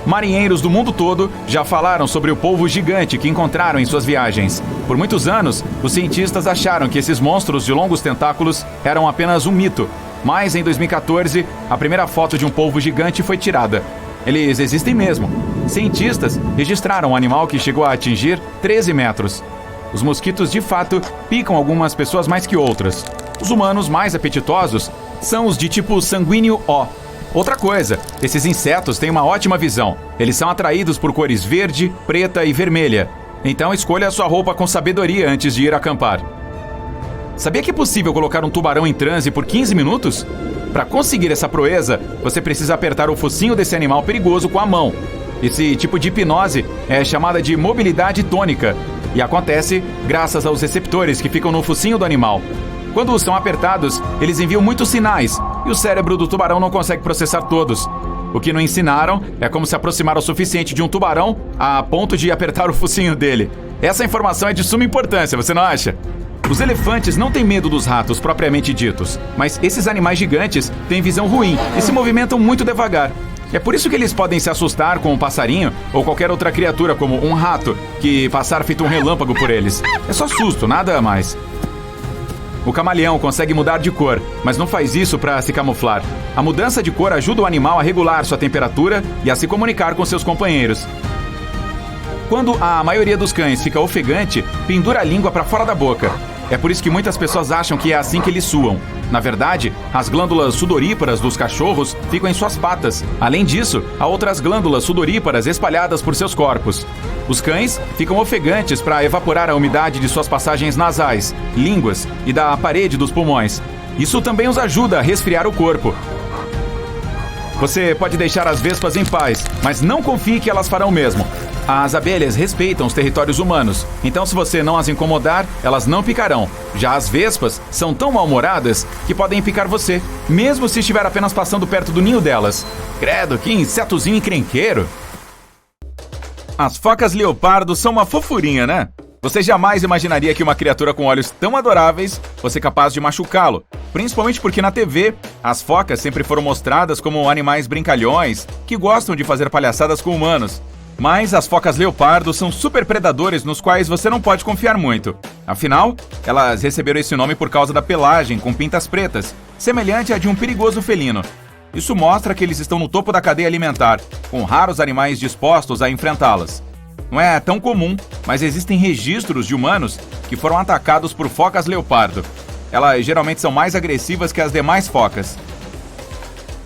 Marinheiros do mundo todo já falaram sobre o polvo gigante que encontraram em suas viagens. Por muitos anos, os cientistas acharam que esses monstros de longos tentáculos eram apenas um mito. Mas em 2014, a primeira foto de um polvo gigante foi tirada. Eles existem mesmo. Cientistas registraram um animal que chegou a atingir 13 metros. Os mosquitos, de fato, picam algumas pessoas mais que outras. Os humanos mais apetitosos são os de tipo sanguíneo O. Outra coisa, esses insetos têm uma ótima visão. Eles são atraídos por cores verde, preta e vermelha. Então escolha a sua roupa com sabedoria antes de ir acampar. Sabia que é possível colocar um tubarão em transe por 15 minutos? Para conseguir essa proeza, você precisa apertar o focinho desse animal perigoso com a mão. Esse tipo de hipnose é chamada de mobilidade tônica e acontece graças aos receptores que ficam no focinho do animal. Quando são apertados, eles enviam muitos sinais e o cérebro do tubarão não consegue processar todos. O que não ensinaram é como se aproximar o suficiente de um tubarão a ponto de apertar o focinho dele. Essa informação é de suma importância, você não acha? Os elefantes não têm medo dos ratos propriamente ditos, mas esses animais gigantes têm visão ruim e se movimentam muito devagar. É por isso que eles podem se assustar com um passarinho ou qualquer outra criatura como um rato que passar feito um relâmpago por eles. É só susto, nada mais. O camaleão consegue mudar de cor, mas não faz isso para se camuflar. A mudança de cor ajuda o animal a regular sua temperatura e a se comunicar com seus companheiros. Quando a maioria dos cães fica ofegante, pendura a língua para fora da boca. É por isso que muitas pessoas acham que é assim que eles suam. Na verdade, as glândulas sudoríparas dos cachorros ficam em suas patas. Além disso, há outras glândulas sudoríparas espalhadas por seus corpos. Os cães ficam ofegantes para evaporar a umidade de suas passagens nasais, línguas e da parede dos pulmões. Isso também os ajuda a resfriar o corpo. Você pode deixar as vespas em paz, mas não confie que elas farão o mesmo. As abelhas respeitam os territórios humanos, então se você não as incomodar, elas não picarão. Já as vespas são tão mal-humoradas que podem picar você, mesmo se estiver apenas passando perto do ninho delas. Credo, que insetozinho encrenqueiro! As focas leopardo são uma fofurinha, né? Você jamais imaginaria que uma criatura com olhos tão adoráveis fosse capaz de machucá-lo. Principalmente porque na TV, as focas sempre foram mostradas como animais brincalhões que gostam de fazer palhaçadas com humanos. Mas as focas leopardo são super predadores nos quais você não pode confiar muito. Afinal, elas receberam esse nome por causa da pelagem com pintas pretas, semelhante à de um perigoso felino. Isso mostra que eles estão no topo da cadeia alimentar, com raros animais dispostos a enfrentá-las. Não é tão comum, mas existem registros de humanos que foram atacados por focas leopardo. Elas geralmente são mais agressivas que as demais focas.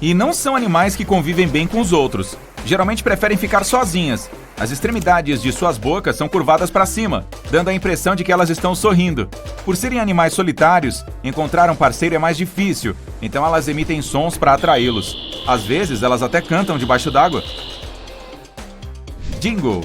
E não são animais que convivem bem com os outros. Geralmente preferem ficar sozinhas. As extremidades de suas bocas são curvadas para cima, dando a impressão de que elas estão sorrindo. Por serem animais solitários, encontrar um parceiro é mais difícil, então elas emitem sons para atraí-los. Às vezes, elas até cantam debaixo d'água. Dingo.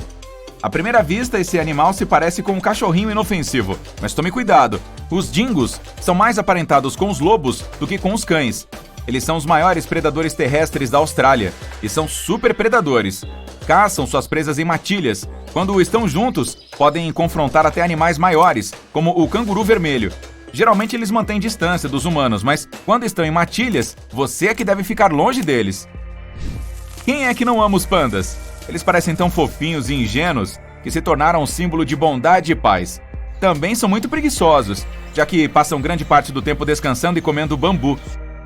À primeira vista, esse animal se parece com um cachorrinho inofensivo, mas tome cuidado. Os dingos são mais aparentados com os lobos do que com os cães. Eles são os maiores predadores terrestres da Austrália e são super predadores. Caçam suas presas em matilhas. Quando estão juntos, podem confrontar até animais maiores, como o canguru vermelho. Geralmente eles mantêm distância dos humanos, mas quando estão em matilhas, você é que deve ficar longe deles. Quem é que não ama os pandas? Eles parecem tão fofinhos e ingênuos que se tornaram um símbolo de bondade e paz. Também são muito preguiçosos, já que passam grande parte do tempo descansando e comendo bambu.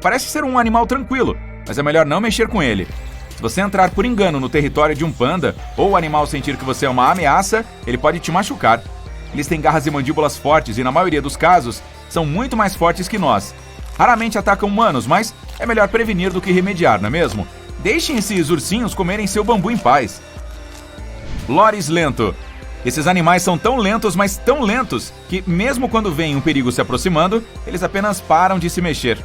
Parece ser um animal tranquilo, mas é melhor não mexer com ele. Se você entrar por engano no território de um panda, ou o animal sentir que você é uma ameaça, ele pode te machucar. Eles têm garras e mandíbulas fortes e, na maioria dos casos, são muito mais fortes que nós. Raramente atacam humanos, mas é melhor prevenir do que remediar, não é mesmo? Deixem esses ursinhos comerem seu bambu em paz. Loris lento. Esses animais são tão lentos, mas tão lentos, que mesmo quando veem um perigo se aproximando, eles apenas param de se mexer.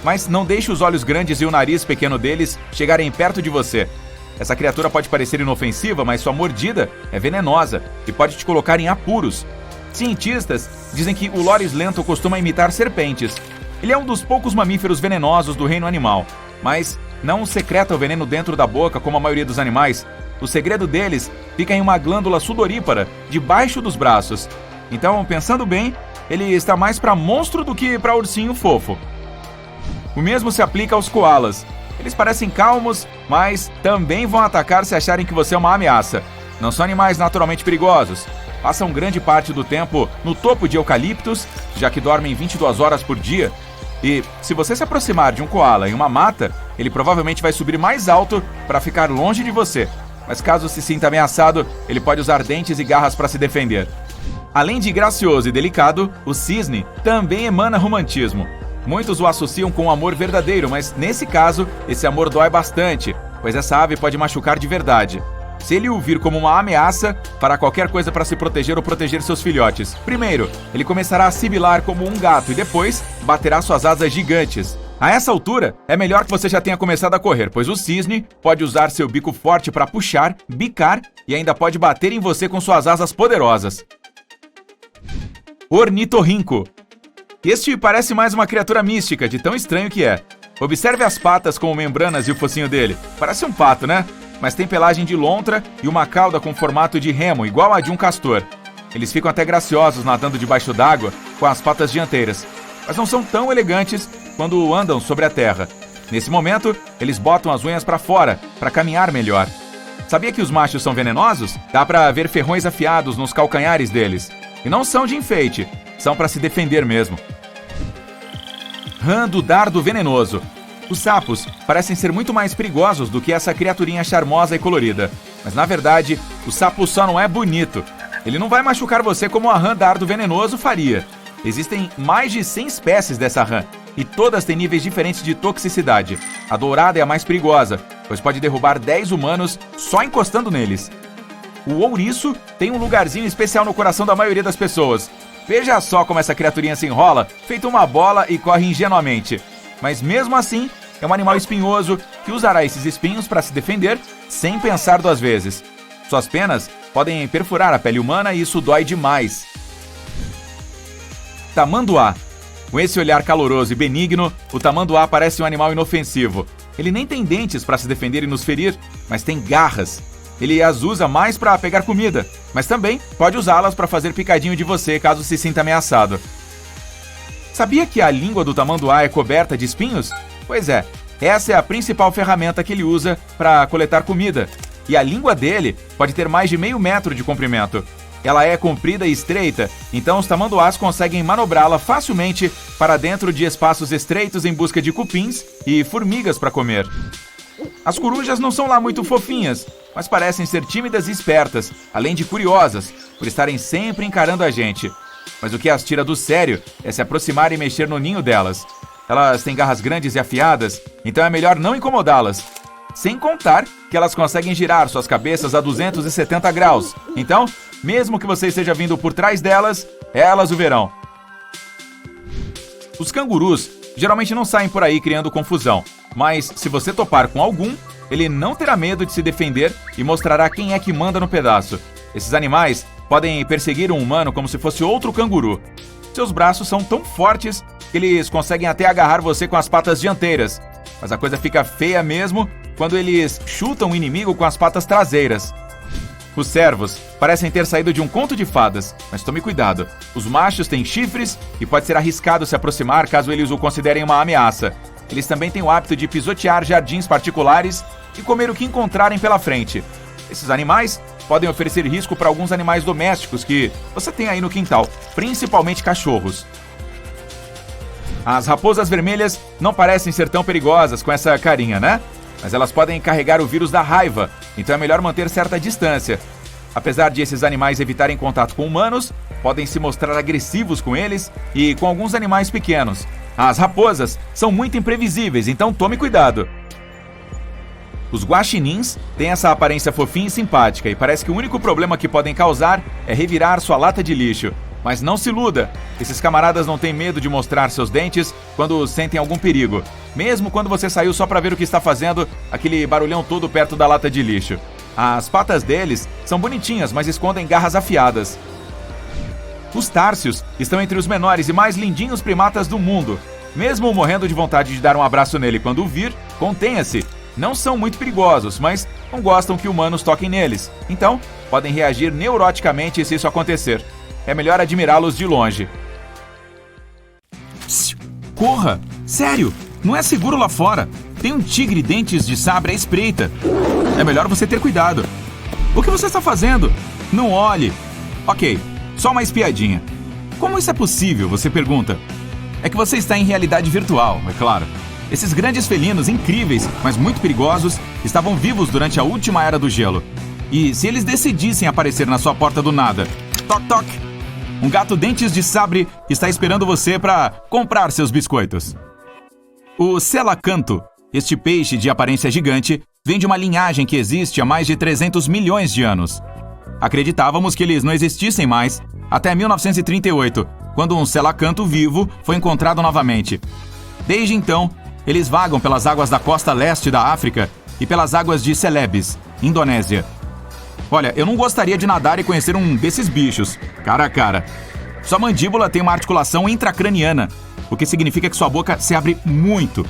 Mas não deixe os olhos grandes e o nariz pequeno deles chegarem perto de você. Essa criatura pode parecer inofensiva, mas sua mordida é venenosa e pode te colocar em apuros. Cientistas dizem que o Loris lento costuma imitar serpentes. Ele é um dos poucos mamíferos venenosos do reino animal, mas não secreta o veneno dentro da boca como a maioria dos animais. O segredo deles fica em uma glândula sudorípara debaixo dos braços. Então, pensando bem, ele está mais para monstro do que para ursinho fofo. O mesmo se aplica aos koalas. Eles parecem calmos, mas também vão atacar se acharem que você é uma ameaça. Não são animais naturalmente perigosos. Passam grande parte do tempo no topo de eucaliptos, já que dormem 22 horas por dia. E se você se aproximar de um koala em uma mata, ele provavelmente vai subir mais alto para ficar longe de você. Mas caso se sinta ameaçado, ele pode usar dentes e garras para se defender. Além de gracioso e delicado, o cisne também emana romantismo. Muitos o associam com um amor verdadeiro, mas nesse caso, esse amor dói bastante, pois essa ave pode machucar de verdade. Se ele o vir como uma ameaça, fará qualquer coisa para se proteger ou proteger seus filhotes. Primeiro, ele começará a sibilar como um gato e depois baterá suas asas gigantes. A essa altura, é melhor que você já tenha começado a correr, pois o cisne pode usar seu bico forte para puxar, bicar e ainda pode bater em você com suas asas poderosas. Ornitorrinco. Este parece mais uma criatura mística, de tão estranho que é. Observe as patas com membranas e o focinho dele. Parece um pato, né? Mas tem pelagem de lontra e uma cauda com formato de remo, igual a de um castor. Eles ficam até graciosos nadando debaixo d'água com as patas dianteiras, mas não são tão elegantes quando andam sobre a terra. Nesse momento, eles botam as unhas para fora para caminhar melhor. Sabia que os machos são venenosos? Dá para ver ferrões afiados nos calcanhares deles. E não são de enfeite, são para se defender mesmo. Rã do dardo venenoso. Os sapos parecem ser muito mais perigosos do que essa criaturinha charmosa e colorida. Mas na verdade, o sapo só não é bonito. Ele não vai machucar você como a rã dardo venenoso faria. Existem mais de 100 espécies dessa rã, e todas têm níveis diferentes de toxicidade. A dourada é a mais perigosa, pois pode derrubar 10 humanos só encostando neles. O ouriço tem um lugarzinho especial no coração da maioria das pessoas. Veja só como essa criaturinha se enrola, feito uma bola e corre ingenuamente. Mas mesmo assim, é um animal espinhoso que usará esses espinhos para se defender sem pensar duas vezes. Suas penas podem perfurar a pele humana e isso dói demais. Tamanduá. Com esse olhar caloroso e benigno, o tamanduá parece um animal inofensivo. Ele nem tem dentes para se defender e nos ferir, mas tem garras. Ele as usa mais para pegar comida, mas também pode usá-las para fazer picadinho de você caso se sinta ameaçado. Sabia que a língua do tamanduá é coberta de espinhos? Pois é, essa é a principal ferramenta que ele usa para coletar comida. E a língua dele pode ter mais de meio metro de comprimento. Ela é comprida e estreita, então os tamanduás conseguem manobrá-la facilmente para dentro de espaços estreitos em busca de cupins e formigas para comer. As corujas não são lá muito fofinhas, mas parecem ser tímidas e espertas, além de curiosas, por estarem sempre encarando a gente. Mas o que as tira do sério é se aproximar e mexer no ninho delas. Elas têm garras grandes e afiadas, então é melhor não incomodá-las. Sem contar que elas conseguem girar suas cabeças a 270 graus. Então, mesmo que você esteja vindo por trás delas, elas o verão. Os cangurus geralmente não saem por aí criando confusão, mas se você topar com algum, ele não terá medo de se defender e mostrará quem é que manda no pedaço. Esses animais podem perseguir um humano como se fosse outro canguru. Seus braços são tão fortes que eles conseguem até agarrar você com as patas dianteiras. Mas a coisa fica feia mesmo quando eles chutam o inimigo com as patas traseiras. Os cervos parecem ter saído de um conto de fadas, mas tome cuidado. Os machos têm chifres e pode ser arriscado se aproximar caso eles o considerem uma ameaça. Eles também têm o hábito de pisotear jardins particulares e comer o que encontrarem pela frente. Esses animais podem oferecer risco para alguns animais domésticos que você tem aí no quintal, principalmente cachorros. As raposas vermelhas não parecem ser tão perigosas com essa carinha, né? Mas elas podem carregar o vírus da raiva, então é melhor manter certa distância. Apesar de esses animais evitarem contato com humanos, podem se mostrar agressivos com eles e com alguns animais pequenos. As raposas são muito imprevisíveis, então tome cuidado. Os guaxinins têm essa aparência fofinha e simpática e parece que o único problema que podem causar é revirar sua lata de lixo. Mas não se iluda, esses camaradas não têm medo de mostrar seus dentes quando sentem algum perigo, mesmo quando você saiu só para ver o que está fazendo aquele barulhão todo perto da lata de lixo. As patas deles são bonitinhas, mas escondem garras afiadas. Os társios estão entre os menores e mais lindinhos primatas do mundo. Mesmo morrendo de vontade de dar um abraço nele quando o vir, contenha-se. Não são muito perigosos, mas não gostam que humanos toquem neles. Então, podem reagir neuroticamente se isso acontecer. É melhor admirá-los de longe. Psst, corra! Sério! Não é seguro lá fora. Tem um tigre dentes de sabre à espreita. É melhor você ter cuidado. O que você está fazendo? Não olhe. Ok, só uma espiadinha. Como isso é possível, você pergunta? É que você está em realidade virtual, é claro. Esses grandes felinos incríveis, mas muito perigosos, estavam vivos durante a última era do gelo. E se eles decidissem aparecer na sua porta do nada, toc toc, um gato dentes de sabre está esperando você para comprar seus biscoitos. O selacanto, este peixe de aparência gigante, vem de uma linhagem que existe há mais de 300 milhões de anos. Acreditávamos que eles não existissem mais até 1938, quando um selacanto vivo foi encontrado novamente. Desde então, eles vagam pelas águas da costa leste da África e pelas águas de Celebes, Indonésia. Olha, eu não gostaria de nadar e conhecer um desses bichos, cara a cara. Sua mandíbula tem uma articulação intracraniana, o que significa que sua boca se abre muito.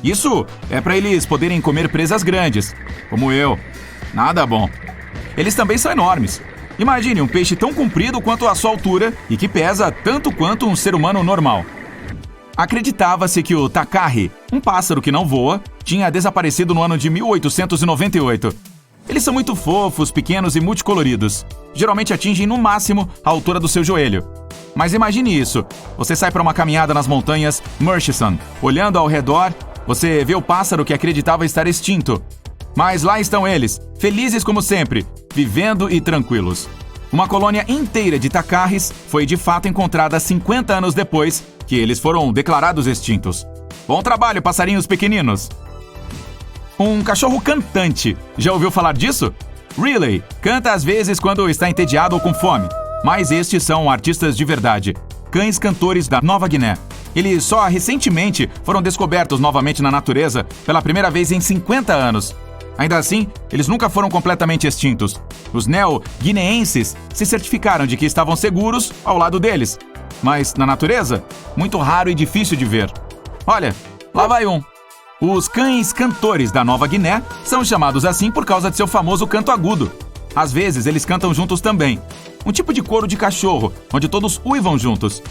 Isso é para eles poderem comer presas grandes, como eu. Nada bom. Eles também são enormes. Imagine um peixe tão comprido quanto a sua altura e que pesa tanto quanto um ser humano normal. Acreditava-se que o tacarri, um pássaro que não voa, tinha desaparecido no ano de 1898. Eles são muito fofos, pequenos e multicoloridos. Geralmente atingem no máximo a altura do seu joelho. Mas imagine isso, você sai para uma caminhada nas montanhas Murchison. Olhando ao redor, você vê o pássaro que acreditava estar extinto. Mas lá estão eles, felizes como sempre, vivendo e tranquilos. Uma colônia inteira de tacarris foi de fato encontrada 50 anos depois que eles foram declarados extintos. Bom trabalho, passarinhos pequeninos! Um cachorro cantante. Já ouviu falar disso? Riley canta às vezes quando está entediado ou com fome. Mas estes são artistas de verdade, cães cantores da Nova Guiné. Eles só recentemente foram descobertos novamente na natureza pela primeira vez em 50 anos. Ainda assim, eles nunca foram completamente extintos. Os neo-guineenses se certificaram de que estavam seguros ao lado deles. Mas, na natureza, muito raro e difícil de ver. Olha, lá vai um. Os cães cantores da Nova Guiné são chamados assim por causa de seu famoso canto agudo. Às vezes, eles cantam juntos também. Um tipo de coro de cachorro, onde todos uivam juntos.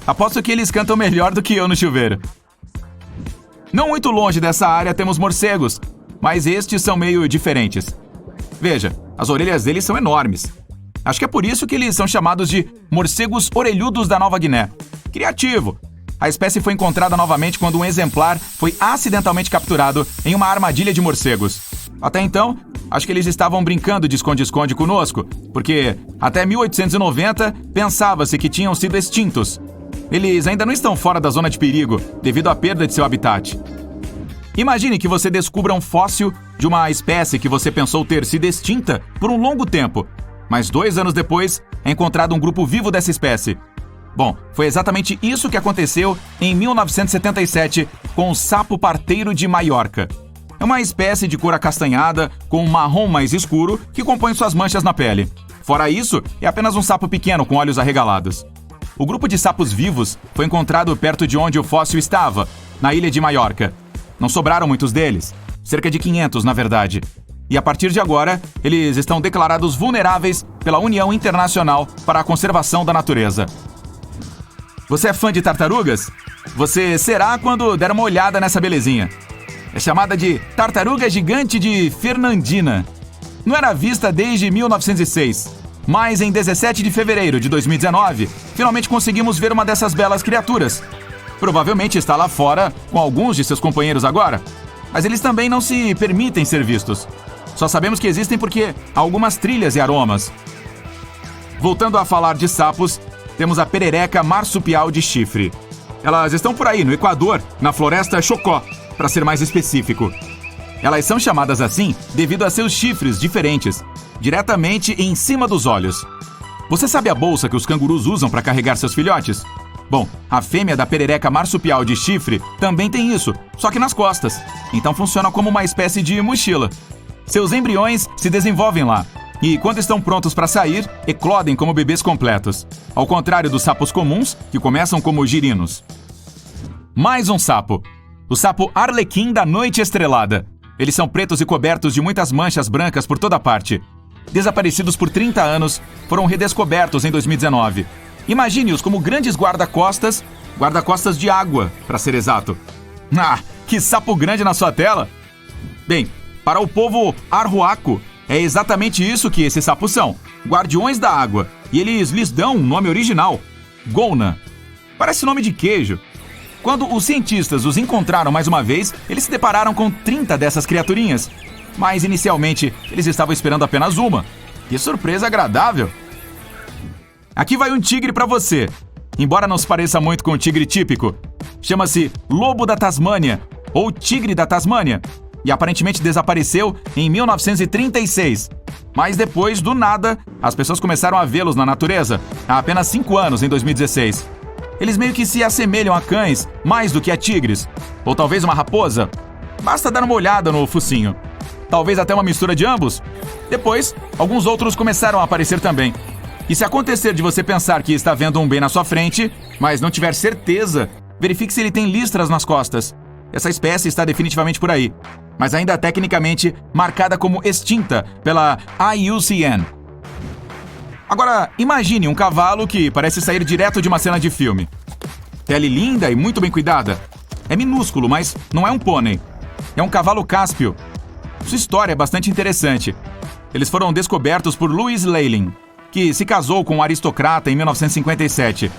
Aposto que eles cantam melhor do que eu no chuveiro. Não muito longe dessa área temos morcegos, mas estes são meio diferentes. Veja, as orelhas deles são enormes. Acho que é por isso que eles são chamados de morcegos orelhudos da Nova Guiné. Criativo! A espécie foi encontrada novamente quando um exemplar foi acidentalmente capturado em uma armadilha de morcegos. Até então, acho que eles estavam brincando de esconde-esconde conosco, porque até 1890 pensava-se que tinham sido extintos. Eles ainda não estão fora da zona de perigo, devido à perda de seu habitat. Imagine que você descubra um fóssil de uma espécie que você pensou ter sido extinta por um longo tempo, mas 2 anos depois é encontrado um grupo vivo dessa espécie. Bom, foi exatamente isso que aconteceu em 1977 com o sapo parteiro de Maiorca. É uma espécie de cor acastanhada com um marrom mais escuro que compõe suas manchas na pele. Fora isso, é apenas um sapo pequeno com olhos arregalados. O grupo de sapos vivos foi encontrado perto de onde o fóssil estava, na ilha de Maiorca. Não sobraram muitos deles, cerca de 500 na verdade. E a partir de agora, eles estão declarados vulneráveis pela União Internacional para a Conservação da Natureza. Você é fã de tartarugas? Você será quando der uma olhada nessa belezinha. É chamada de tartaruga gigante de Fernandina. Não era vista desde 1906. Mas em 17 de fevereiro de 2019, finalmente conseguimos ver uma dessas belas criaturas. Provavelmente está lá fora com alguns de seus companheiros agora, mas eles também não se permitem ser vistos. Só sabemos que existem porque há algumas trilhas e aromas. Voltando a falar de sapos, temos a perereca marsupial de chifre. Elas estão por aí, no Equador, na floresta Chocó, para ser mais específico. Elas são chamadas assim devido a seus chifres diferentes, diretamente em cima dos olhos. Você sabe a bolsa que os cangurus usam para carregar seus filhotes? Bom, a fêmea da perereca marsupial de chifre também tem isso, só que nas costas. Então funciona como uma espécie de mochila. Seus embriões se desenvolvem lá e, quando estão prontos para sair, eclodem como bebês completos, ao contrário dos sapos comuns, que começam como girinos. Mais um sapo. O sapo arlequim da noite estrelada. Eles são pretos e cobertos de muitas manchas brancas por toda parte. Desaparecidos por 30 anos, foram redescobertos em 2019. Imagine-os como grandes guarda-costas de água, para ser exato. Ah, que sapo grande na sua tela! Bem, para o povo arhuaco, é exatamente isso que esses sapos são, guardiões da água, e eles lhes dão um nome original, Gouna. Parece nome de queijo. Quando os cientistas os encontraram mais uma vez, eles se depararam com 30 dessas criaturinhas. Mas inicialmente, eles estavam esperando apenas uma. Que surpresa agradável! Aqui vai um tigre para você. Embora não se pareça muito com o tigre típico, chama-se lobo da Tasmânia, ou tigre da Tasmânia, e aparentemente desapareceu em 1936. Mas depois, do nada, as pessoas começaram a vê-los na natureza, há apenas 5 anos, em 2016. Eles meio que se assemelham a cães mais do que a tigres, ou talvez uma raposa. Basta dar uma olhada no focinho. Talvez até uma mistura de ambos. Depois, alguns outros começaram a aparecer também. E se acontecer de você pensar que está vendo um bem na sua frente, mas não tiver certeza, verifique se ele tem listras nas costas. Essa espécie está definitivamente por aí, mas ainda tecnicamente marcada como extinta pela IUCN. Agora, imagine um cavalo que parece sair direto de uma cena de filme. Pele linda e muito bem cuidada. É minúsculo, mas não é um pônei. É um cavalo cáspio. Sua história é bastante interessante. Eles foram descobertos por Louise Leyland, que se casou com um aristocrata em 1957.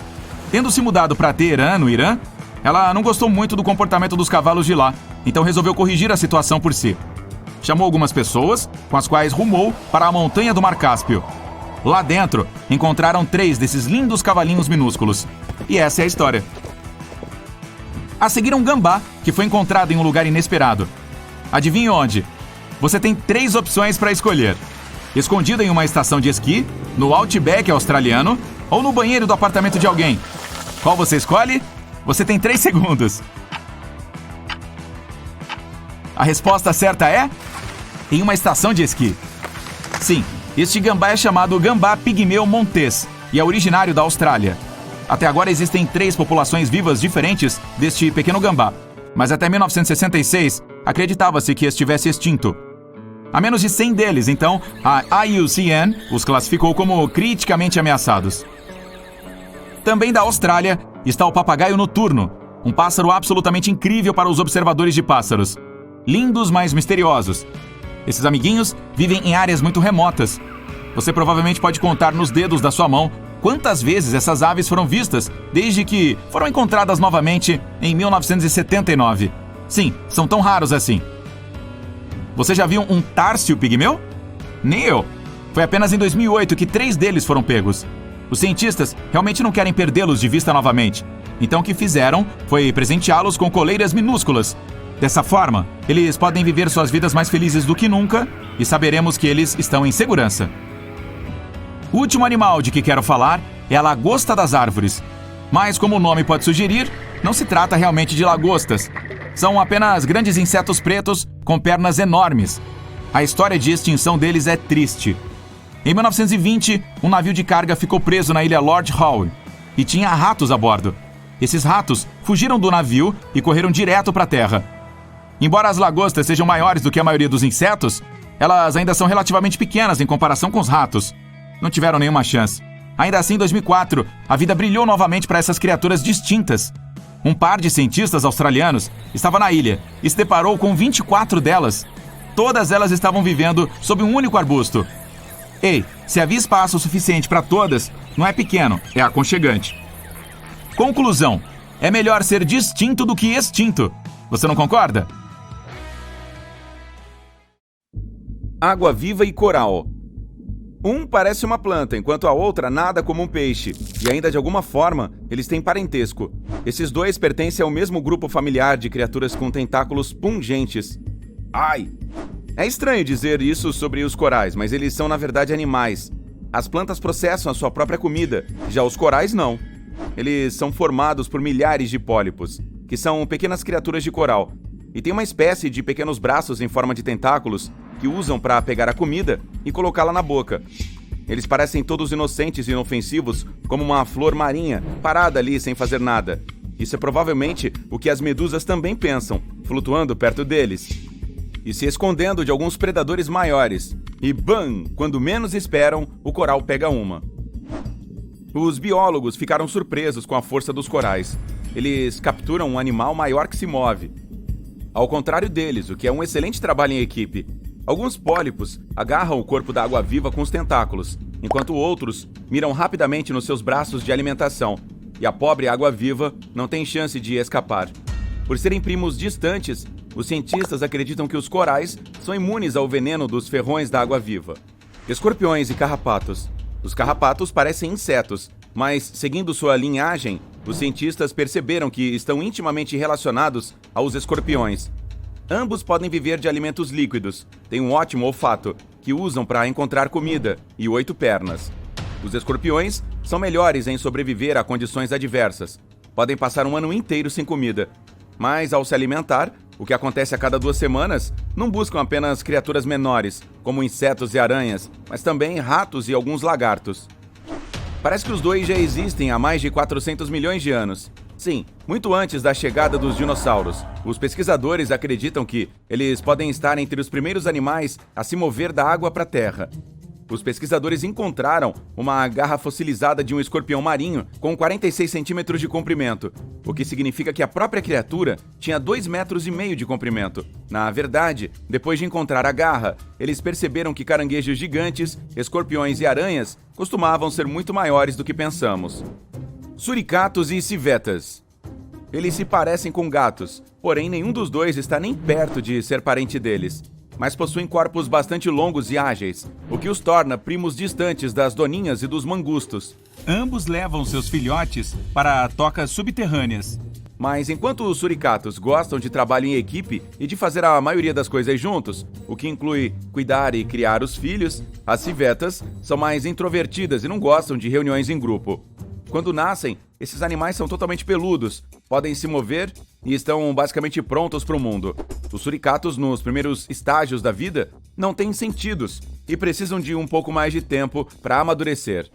Tendo se mudado para Teherã, no Irã, ela não gostou muito do comportamento dos cavalos de lá, então resolveu corrigir a situação por si. Chamou algumas pessoas, com as quais rumou para a montanha do Mar Cáspio. Lá dentro, encontraram 3 desses lindos cavalinhos minúsculos. E essa é a história. A seguir, um gambá, que foi encontrado em um lugar inesperado. Adivinhe onde? Você tem 3 opções para escolher. Escondido em uma estação de esqui, no Outback australiano ou no banheiro do apartamento de alguém? Qual você escolhe? Você tem 3 segundos. A resposta certa é... em uma estação de esqui. Sim, este gambá é chamado gambá pigmeu montés e é originário da Austrália. Até agora existem 3 populações vivas diferentes deste pequeno gambá, mas até 1966 acreditava-se que estivesse extinto. Há menos de 100 deles, então a IUCN os classificou como criticamente ameaçados. Também da Austrália está o papagaio noturno, um pássaro absolutamente incrível para os observadores de pássaros. Lindos, mas misteriosos. Esses amiguinhos vivem em áreas muito remotas. Você provavelmente pode contar nos dedos da sua mão quantas vezes essas aves foram vistas desde que foram encontradas novamente em 1979. Sim, são tão raros assim. Você já viu um társio pigmeu? Nem eu. Foi apenas em 2008 que 3 deles foram pegos. Os cientistas realmente não querem perdê-los de vista novamente. Então o que fizeram foi presenteá-los com coleiras minúsculas. Dessa forma, eles podem viver suas vidas mais felizes do que nunca e saberemos que eles estão em segurança. O último animal de que quero falar é a lagosta das árvores. Mas, como o nome pode sugerir, não se trata realmente de lagostas. São apenas grandes insetos pretos com pernas enormes. A história de extinção deles é triste. Em 1920, um navio de carga ficou preso na ilha Lord Howe e tinha ratos a bordo. Esses ratos fugiram do navio e correram direto para a terra. Embora as lagostas sejam maiores do que a maioria dos insetos, elas ainda são relativamente pequenas em comparação com os ratos. Não tiveram nenhuma chance. Ainda assim, em 2004, a vida brilhou novamente para essas criaturas distintas. Um par de cientistas australianos estava na ilha e se deparou com 24 delas. Todas elas estavam vivendo sob um único arbusto. Ei, se havia espaço suficiente para todas, não é pequeno, é aconchegante. Conclusão: é melhor ser distinto do que extinto. Você não concorda? Água-viva e coral. Um parece uma planta, enquanto a outra nada como um peixe. E ainda de alguma forma, eles têm parentesco. Esses dois pertencem ao mesmo grupo familiar de criaturas com tentáculos pungentes. Ai! É estranho dizer isso sobre os corais, mas eles são na verdade animais. As plantas processam a sua própria comida, já os corais não. Eles são formados por milhares de pólipos, que são pequenas criaturas de coral, e têm uma espécie de pequenos braços em forma de tentáculos que usam para pegar a comida e colocá-la na boca. Eles parecem todos inocentes e inofensivos, como uma flor marinha, parada ali sem fazer nada. Isso é provavelmente o que as medusas também pensam, flutuando perto deles e se escondendo de alguns predadores maiores. E bam! Quando menos esperam, o coral pega uma. Os biólogos ficaram surpresos com a força dos corais. Eles capturam um animal maior que se move. Ao contrário deles, o que é um excelente trabalho em equipe. Alguns pólipos agarram o corpo da água-viva com os tentáculos, enquanto outros miram rapidamente nos seus braços de alimentação, e a pobre água-viva não tem chance de escapar. Por serem primos distantes, os cientistas acreditam que os corais são imunes ao veneno dos ferrões da água-viva. Escorpiões e carrapatos. Os carrapatos parecem insetos, mas, seguindo sua linhagem, os cientistas perceberam que estão intimamente relacionados aos escorpiões. Ambos podem viver de alimentos líquidos, têm um ótimo olfato, que usam para encontrar comida, e 8 pernas. Os escorpiões são melhores em sobreviver a condições adversas. Podem passar um ano inteiro sem comida. Mas, ao se alimentar, o que acontece a cada 2 semanas, não buscam apenas criaturas menores, como insetos e aranhas, mas também ratos e alguns lagartos. Parece que os dois já existem há mais de 400 milhões de anos. Sim, muito antes da chegada dos dinossauros. Os pesquisadores acreditam que eles podem estar entre os primeiros animais a se mover da água para a terra. Os pesquisadores encontraram uma garra fossilizada de um escorpião marinho com 46 centímetros de comprimento, o que significa que a própria criatura tinha 2,5 metros de comprimento. Na verdade, depois de encontrar a garra, eles perceberam que caranguejos gigantes, escorpiões e aranhas costumavam ser muito maiores do que pensamos. Suricatos e civetas. Eles se parecem com gatos, porém nenhum dos dois está nem perto de ser parente deles, mas possuem corpos bastante longos e ágeis, o que os torna primos distantes das doninhas e dos mangustos. Ambos levam seus filhotes para tocas subterrâneas. Mas enquanto os suricatos gostam de trabalho em equipe e de fazer a maioria das coisas juntos, o que inclui cuidar e criar os filhos, as civetas são mais introvertidas e não gostam de reuniões em grupo. Quando nascem, esses animais são totalmente peludos, podem se mover e estão basicamente prontos para o mundo. Os suricatos, nos primeiros estágios da vida, não têm sentidos e precisam de um pouco mais de tempo para amadurecer.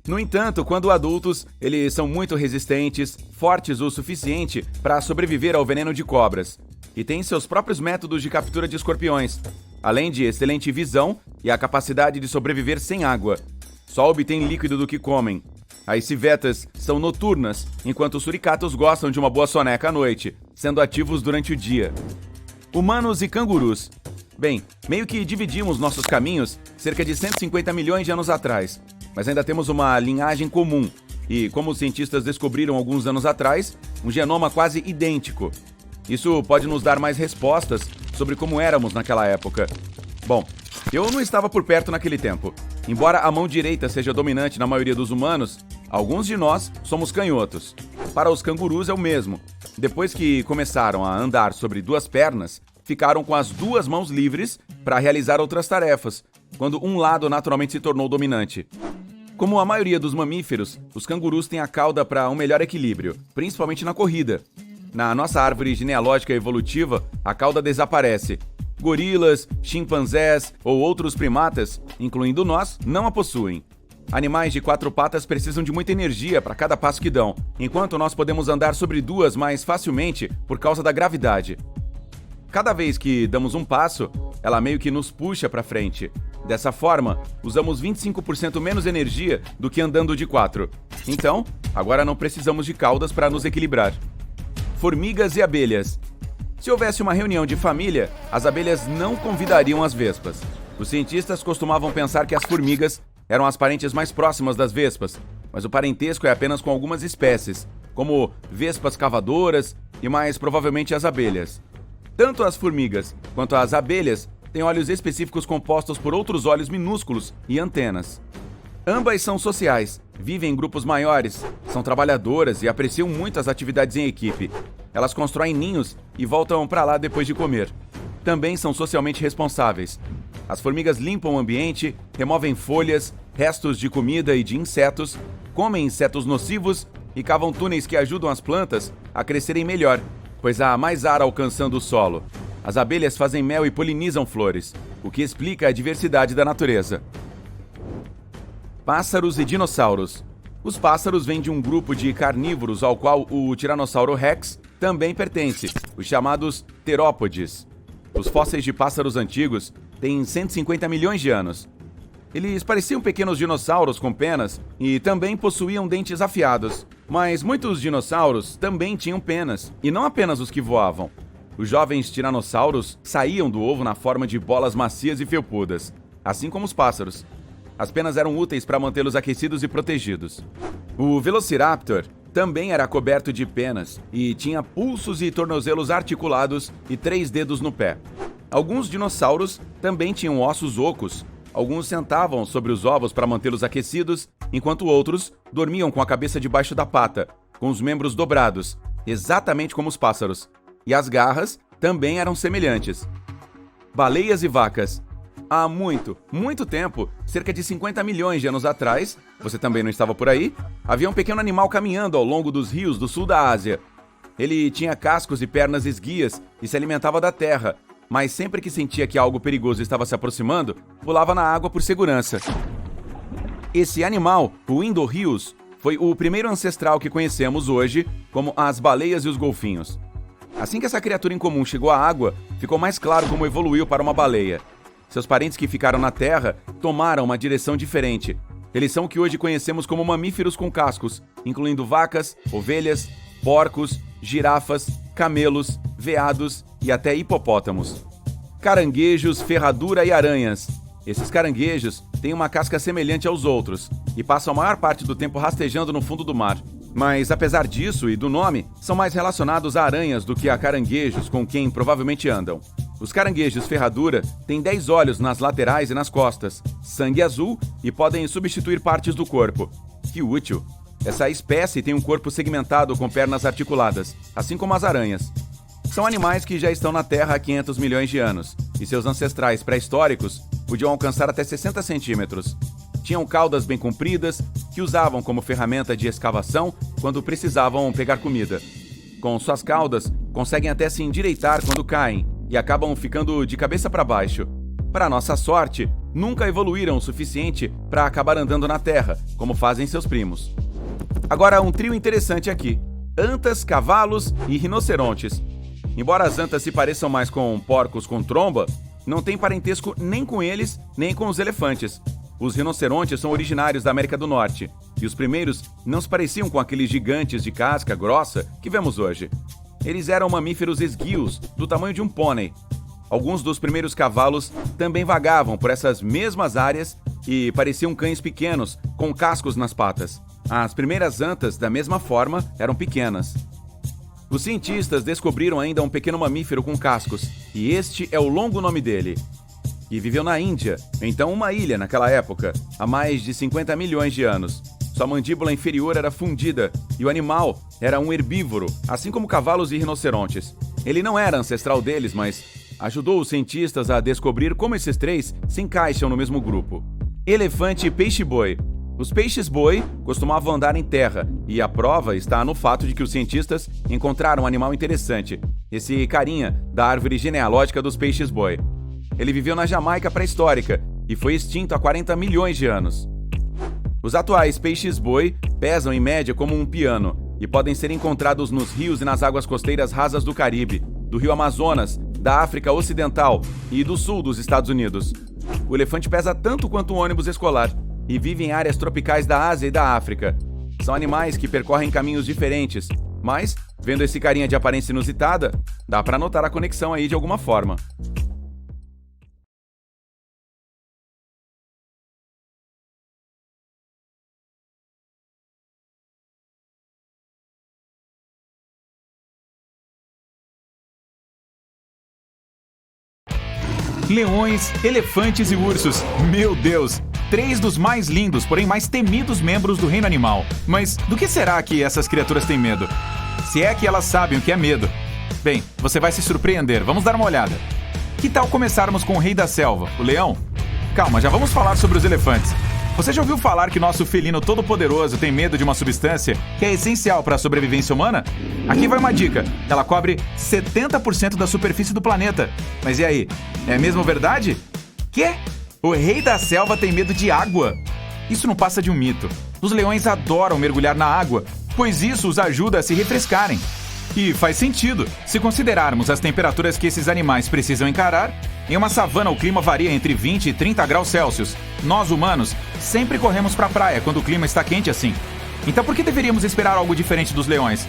No entanto, quando adultos, eles são muito resistentes, fortes o suficiente para sobreviver ao veneno de cobras, e têm seus próprios métodos de captura de escorpiões, além de excelente visão e a capacidade de sobreviver sem água. Só obtêm líquido do que comem. As civetas são noturnas, enquanto os suricatos gostam de uma boa soneca à noite, sendo ativos durante o dia. Humanos e cangurus. Bem, meio que dividimos nossos caminhos cerca de 150 milhões de anos atrás, mas ainda temos uma linhagem comum e, como os cientistas descobriram alguns anos atrás, um genoma quase idêntico. Isso pode nos dar mais respostas sobre como éramos naquela época. Bom, eu não estava por perto naquele tempo. Embora a mão direita seja dominante na maioria dos humanos, alguns de nós somos canhotos. Para os cangurus é o mesmo. Depois que começaram a andar sobre duas pernas, ficaram com as duas mãos livres para realizar outras tarefas, quando um lado naturalmente se tornou dominante. Como a maioria dos mamíferos, os cangurus têm a cauda para um melhor equilíbrio, principalmente na corrida. Na nossa árvore genealógica evolutiva, a cauda desaparece. Gorilas, chimpanzés ou outros primatas, incluindo nós, não a possuem. Animais de 4 patas precisam de muita energia para cada passo que dão, enquanto nós podemos andar sobre duas mais facilmente por causa da gravidade. Cada vez que damos um passo, ela meio que nos puxa para frente. Dessa forma, usamos 25% menos energia do que andando de 4. Então, agora não precisamos de caudas para nos equilibrar. Formigas e abelhas. Se houvesse uma reunião de família, as abelhas não convidariam as vespas. Os cientistas costumavam pensar que as formigas eram as parentes mais próximas das vespas, mas o parentesco é apenas com algumas espécies, como vespas cavadoras e mais provavelmente as abelhas. Tanto as formigas quanto as abelhas têm olhos específicos compostos por outros olhos minúsculos e antenas. Ambas são sociais, vivem em grupos maiores, são trabalhadoras e apreciam muito as atividades em equipe. Elas constroem ninhos e voltam para lá depois de comer. Também são socialmente responsáveis. As formigas limpam o ambiente, removem folhas, restos de comida e de insetos, comem insetos nocivos e cavam túneis que ajudam as plantas a crescerem melhor, pois há mais ar alcançando o solo. As abelhas fazem mel e polinizam flores, o que explica a diversidade da natureza. Pássaros e dinossauros. Os pássaros vêm de um grupo de carnívoros ao qual o Tiranossauro Rex também pertence, os chamados terópodes. Os fósseis de pássaros antigos têm 150 milhões de anos. Eles pareciam pequenos dinossauros com penas e também possuíam dentes afiados. Mas muitos dinossauros também tinham penas, e não apenas os que voavam. Os jovens tiranossauros saíam do ovo na forma de bolas macias e felpudas, assim como os pássaros. As penas eram úteis para mantê-los aquecidos e protegidos. O Velociraptor também era coberto de penas e tinha pulsos e tornozelos articulados e 3 dedos no pé. Alguns dinossauros também tinham ossos ocos. Alguns sentavam sobre os ovos para mantê-los aquecidos, enquanto outros dormiam com a cabeça debaixo da pata, com os membros dobrados, exatamente como os pássaros. E as garras também eram semelhantes. Baleias e vacas. Há muito tempo, cerca de 50 milhões de anos atrás, você também não estava por aí, havia um pequeno animal caminhando ao longo dos rios do sul da Ásia. Ele tinha cascos e pernas esguias e se alimentava da terra, mas sempre que sentia que algo perigoso estava se aproximando, pulava na água por segurança. Esse animal, o Indorheius, foi o primeiro ancestral que conhecemos hoje como as baleias e os golfinhos. Assim que essa criatura incomum chegou à água, ficou mais claro como evoluiu para uma baleia. Seus parentes que ficaram na terra tomaram uma direção diferente. Eles são o que hoje conhecemos como mamíferos com cascos, incluindo vacas, ovelhas, porcos, girafas, camelos, veados e até hipopótamos. Caranguejos, ferradura e aranhas. Esses caranguejos têm uma casca semelhante aos outros e passam a maior parte do tempo rastejando no fundo do mar. Mas, apesar disso e do nome, são mais relacionados a aranhas do que a caranguejos com quem provavelmente andam. Os caranguejos ferradura têm 10 olhos nas laterais e nas costas, sangue azul e podem substituir partes do corpo. Que útil! Essa espécie tem um corpo segmentado com pernas articuladas, assim como as aranhas. São animais que já estão na Terra há 500 milhões de anos, e seus ancestrais pré-históricos podiam alcançar até 60 centímetros. Tinham caudas bem compridas, que usavam como ferramenta de escavação quando precisavam pegar comida. Com suas caudas, conseguem até se endireitar quando caem, e acabam ficando de cabeça para baixo. Para nossa sorte, nunca evoluíram o suficiente para acabar andando na Terra, como fazem seus primos. Agora, um trio interessante aqui: antas, cavalos e rinocerontes. Embora as antas se pareçam mais com porcos com tromba, não tem parentesco nem com eles, nem com os elefantes. Os rinocerontes são originários da América do Norte, e os primeiros não se pareciam com aqueles gigantes de casca grossa que vemos hoje. Eles eram mamíferos esguios, do tamanho de um pônei. Alguns dos primeiros cavalos também vagavam por essas mesmas áreas e pareciam cães pequenos, com cascos nas patas. As primeiras antas, da mesma forma, eram pequenas. Os cientistas descobriram ainda um pequeno mamífero com cascos, e este é o longo nome dele. E viveu na Índia, então uma ilha naquela época, há mais de 50 milhões de anos. Sua mandíbula inferior era fundida, e o animal era um herbívoro, assim como cavalos e rinocerontes. Ele não era ancestral deles, mas ajudou os cientistas a descobrir como esses três se encaixam no mesmo grupo. Elefante e peixe-boi. Os peixes-boi costumavam andar em terra, e a prova está no fato de que os cientistas encontraram um animal interessante, esse carinha da árvore genealógica dos peixes-boi. Ele viveu na Jamaica pré-histórica e foi extinto há 40 milhões de anos. Os atuais peixes-boi pesam em média como um piano e podem ser encontrados nos rios e nas águas costeiras rasas do Caribe, do rio Amazonas, da África Ocidental e do sul dos Estados Unidos. O elefante pesa tanto quanto um ônibus escolar e vive em áreas tropicais da Ásia e da África. São animais que percorrem caminhos diferentes, mas, vendo esse carinha de aparência inusitada, dá pra notar a conexão aí de alguma forma. Leões, elefantes e ursos. Meu Deus! 3 dos mais lindos, porém mais temidos membros do reino animal. Mas do que será que essas criaturas têm medo? Se é que elas sabem o que é medo. Bem, você vai se surpreender. Vamos dar uma olhada. Que tal começarmos com o rei da selva, o leão? Calma, já vamos falar sobre os elefantes. Você já ouviu falar que nosso felino todo-poderoso tem medo de uma substância que é essencial para a sobrevivência humana? Aqui vai uma dica. Ela cobre 70% da superfície do planeta. Mas e aí? É mesmo verdade? Quê? O rei da selva tem medo de água? Isso não passa de um mito. Os leões adoram mergulhar na água, pois isso os ajuda a se refrescarem. E faz sentido, se considerarmos as temperaturas que esses animais precisam encarar. Em uma savana o clima varia entre 20 e 30 graus Celsius. Nós, humanos, sempre corremos para a praia quando o clima está quente assim. Então por que deveríamos esperar algo diferente dos leões?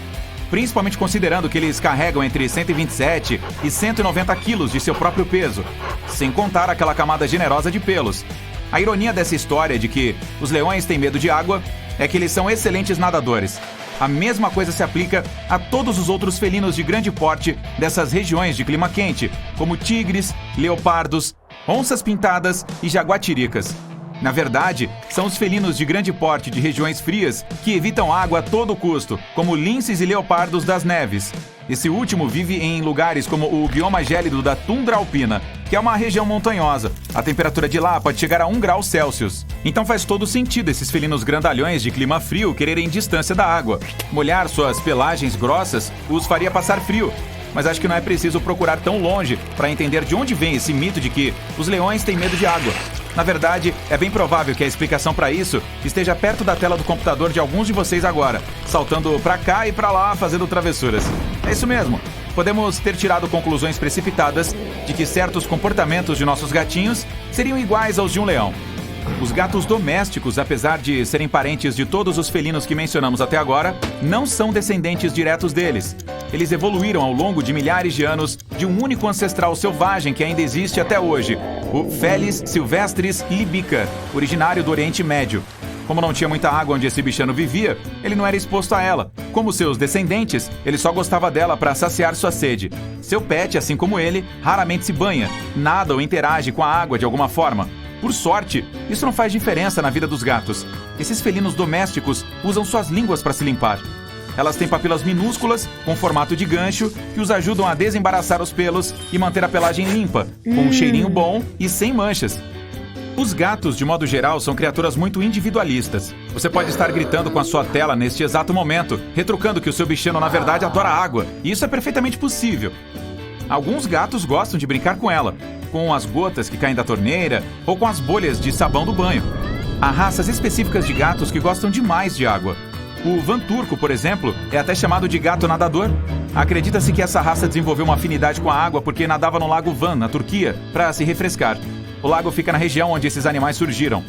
Principalmente considerando que eles carregam entre 127 e 190 quilos de seu próprio peso, sem contar aquela camada generosa de pelos. A ironia dessa história de que os leões têm medo de água é que eles são excelentes nadadores. A mesma coisa se aplica a todos os outros felinos de grande porte dessas regiões de clima quente, como tigres, leopardos, onças pintadas e jaguatiricas. Na verdade, são os felinos de grande porte de regiões frias que evitam água a todo custo, como linces e leopardos das neves. Esse último vive em lugares como o bioma gélido da tundra alpina, que é uma região montanhosa. A temperatura de lá pode chegar a 1 grau Celsius. Então faz todo sentido esses felinos grandalhões de clima frio quererem distância da água. Molhar suas pelagens grossas os faria passar frio. Mas acho que não é preciso procurar tão longe para entender de onde vem esse mito de que os leões têm medo de água. Na verdade, é bem provável que a explicação para isso esteja perto da tela do computador de alguns de vocês agora, saltando para cá e para lá fazendo travessuras. É isso mesmo. Podemos ter tirado conclusões precipitadas de que certos comportamentos de nossos gatinhos seriam iguais aos de um leão. Os gatos domésticos, apesar de serem parentes de todos os felinos que mencionamos até agora, não são descendentes diretos deles. Eles evoluíram ao longo de milhares de anos de um único ancestral selvagem que ainda existe até hoje, o Felis silvestris libica, originário do Oriente Médio. Como não tinha muita água onde esse bichano vivia, ele não era exposto a ela. Como seus descendentes, ele só gostava dela para saciar sua sede. Seu pet, assim como ele, raramente se banha, nada ou interage com a água de alguma forma. Por sorte, isso não faz diferença na vida dos gatos. Esses felinos domésticos usam suas línguas para se limpar. Elas têm papilas minúsculas, com formato de gancho, que os ajudam a desembaraçar os pelos e manter a pelagem limpa, com um cheirinho bom e sem manchas. Os gatos, de modo geral, são criaturas muito individualistas. Você pode estar gritando com a sua tela neste exato momento, retrucando que o seu bichano na verdade adora água, e isso é perfeitamente possível. Alguns gatos gostam de brincar com ela, com as gotas que caem da torneira ou com as bolhas de sabão do banho. Há raças específicas de gatos que gostam demais de água. O Van Turco, por exemplo, é até chamado de gato nadador. Acredita-se que essa raça desenvolveu uma afinidade com a água porque nadava no Lago Van, na Turquia, para se refrescar. O lago fica na região onde esses animais surgiram.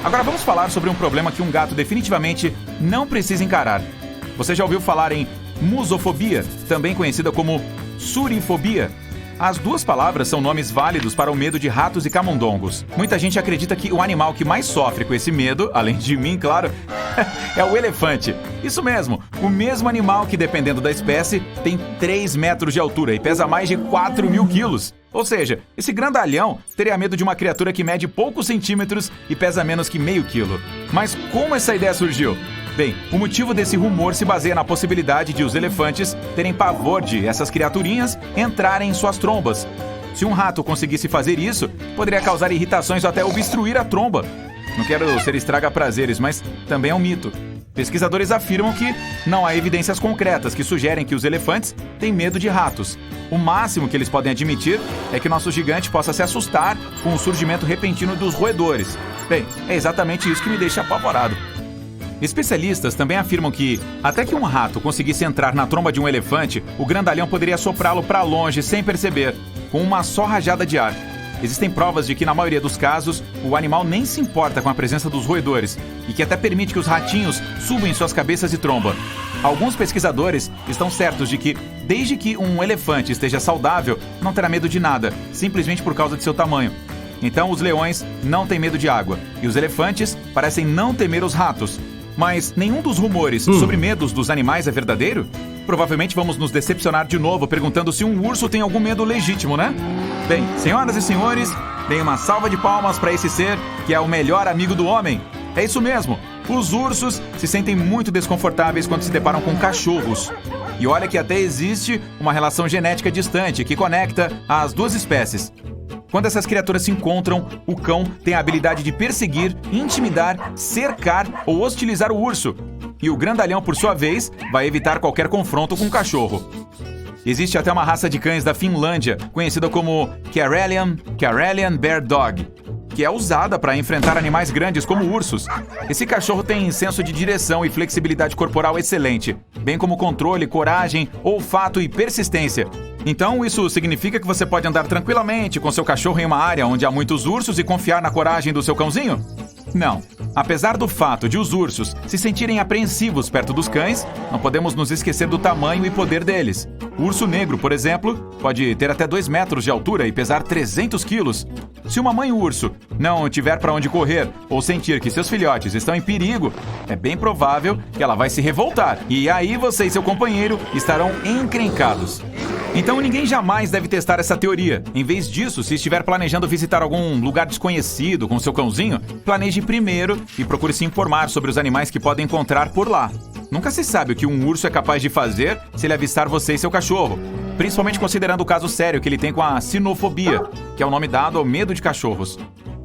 Agora vamos falar sobre um problema que um gato definitivamente não precisa encarar. Você já ouviu falar em musofobia, também conhecida como surifobia? As duas palavras são nomes válidos para o medo de ratos e camundongos. Muita gente acredita que o animal que mais sofre com esse medo, além de mim, claro, é o elefante. Isso mesmo, o mesmo animal que, dependendo da espécie, tem 3 metros de altura e pesa mais de 4.000 quilos. Ou seja, esse grandalhão teria medo de uma criatura que mede poucos centímetros e pesa menos que meio quilo. Mas como essa ideia surgiu? Bem, o motivo desse rumor se baseia na possibilidade de os elefantes terem pavor de essas criaturinhas entrarem em suas trombas. Se um rato conseguisse fazer isso, poderia causar irritações ou até obstruir a tromba. Não quero ser estraga-prazeres, mas também é um mito. Pesquisadores afirmam que não há evidências concretas que sugerem que os elefantes têm medo de ratos. O máximo que eles podem admitir é que nosso gigante possa se assustar com o surgimento repentino dos roedores. Bem, é exatamente isso que me deixa apavorado. Especialistas também afirmam que, até que um rato conseguisse entrar na tromba de um elefante, o grandalhão poderia soprá-lo para longe sem perceber, com uma só rajada de ar. Existem provas de que, na maioria dos casos, o animal nem se importa com a presença dos roedores e que até permite que os ratinhos subam em suas cabeças e tromba. Alguns pesquisadores estão certos de que, desde que um elefante esteja saudável, não terá medo de nada, simplesmente por causa de seu tamanho. Então, os leões não têm medo de água e os elefantes parecem não temer os ratos. Mas nenhum dos rumores sobre medos dos animais é verdadeiro? Provavelmente vamos nos decepcionar de novo perguntando se um urso tem algum medo legítimo, né? Bem, senhoras e senhores, deem uma salva de palmas para esse ser que é o melhor amigo do homem. É isso mesmo, os ursos se sentem muito desconfortáveis quando se deparam com cachorros. E olha que até existe uma relação genética distante que conecta as duas espécies. Quando essas criaturas se encontram, o cão tem a habilidade de perseguir, intimidar, cercar ou hostilizar o urso. E o grandalhão, por sua vez, vai evitar qualquer confronto com o cachorro. Existe até uma raça de cães da Finlândia, conhecida como Karelian Bear Dog, que é usada para enfrentar animais grandes como ursos. Esse cachorro tem senso de direção e flexibilidade corporal excelente, bem como controle, coragem, olfato e persistência. Então, isso significa que você pode andar tranquilamente com seu cachorro em uma área onde há muitos ursos e confiar na coragem do seu cãozinho? Não. Apesar do fato de os ursos se sentirem apreensivos perto dos cães, não podemos nos esquecer do tamanho e poder deles. O urso negro, por exemplo, pode ter até 2 metros de altura e pesar 300 quilos. Se uma mãe urso não tiver para onde correr ou sentir que seus filhotes estão em perigo, é bem provável que ela vai se revoltar. E aí você e seu companheiro estarão encrencados. Então ninguém jamais deve testar essa teoria. Em vez disso, se estiver planejando visitar algum lugar desconhecido com seu cãozinho, planeje primeiro e procure se informar sobre os animais que podem encontrar por lá. Nunca se sabe o que um urso é capaz de fazer se ele avistar você e seu cachorro, principalmente considerando o caso sério que ele tem com a sinofobia, que é o nome dado ao medo de cachorros.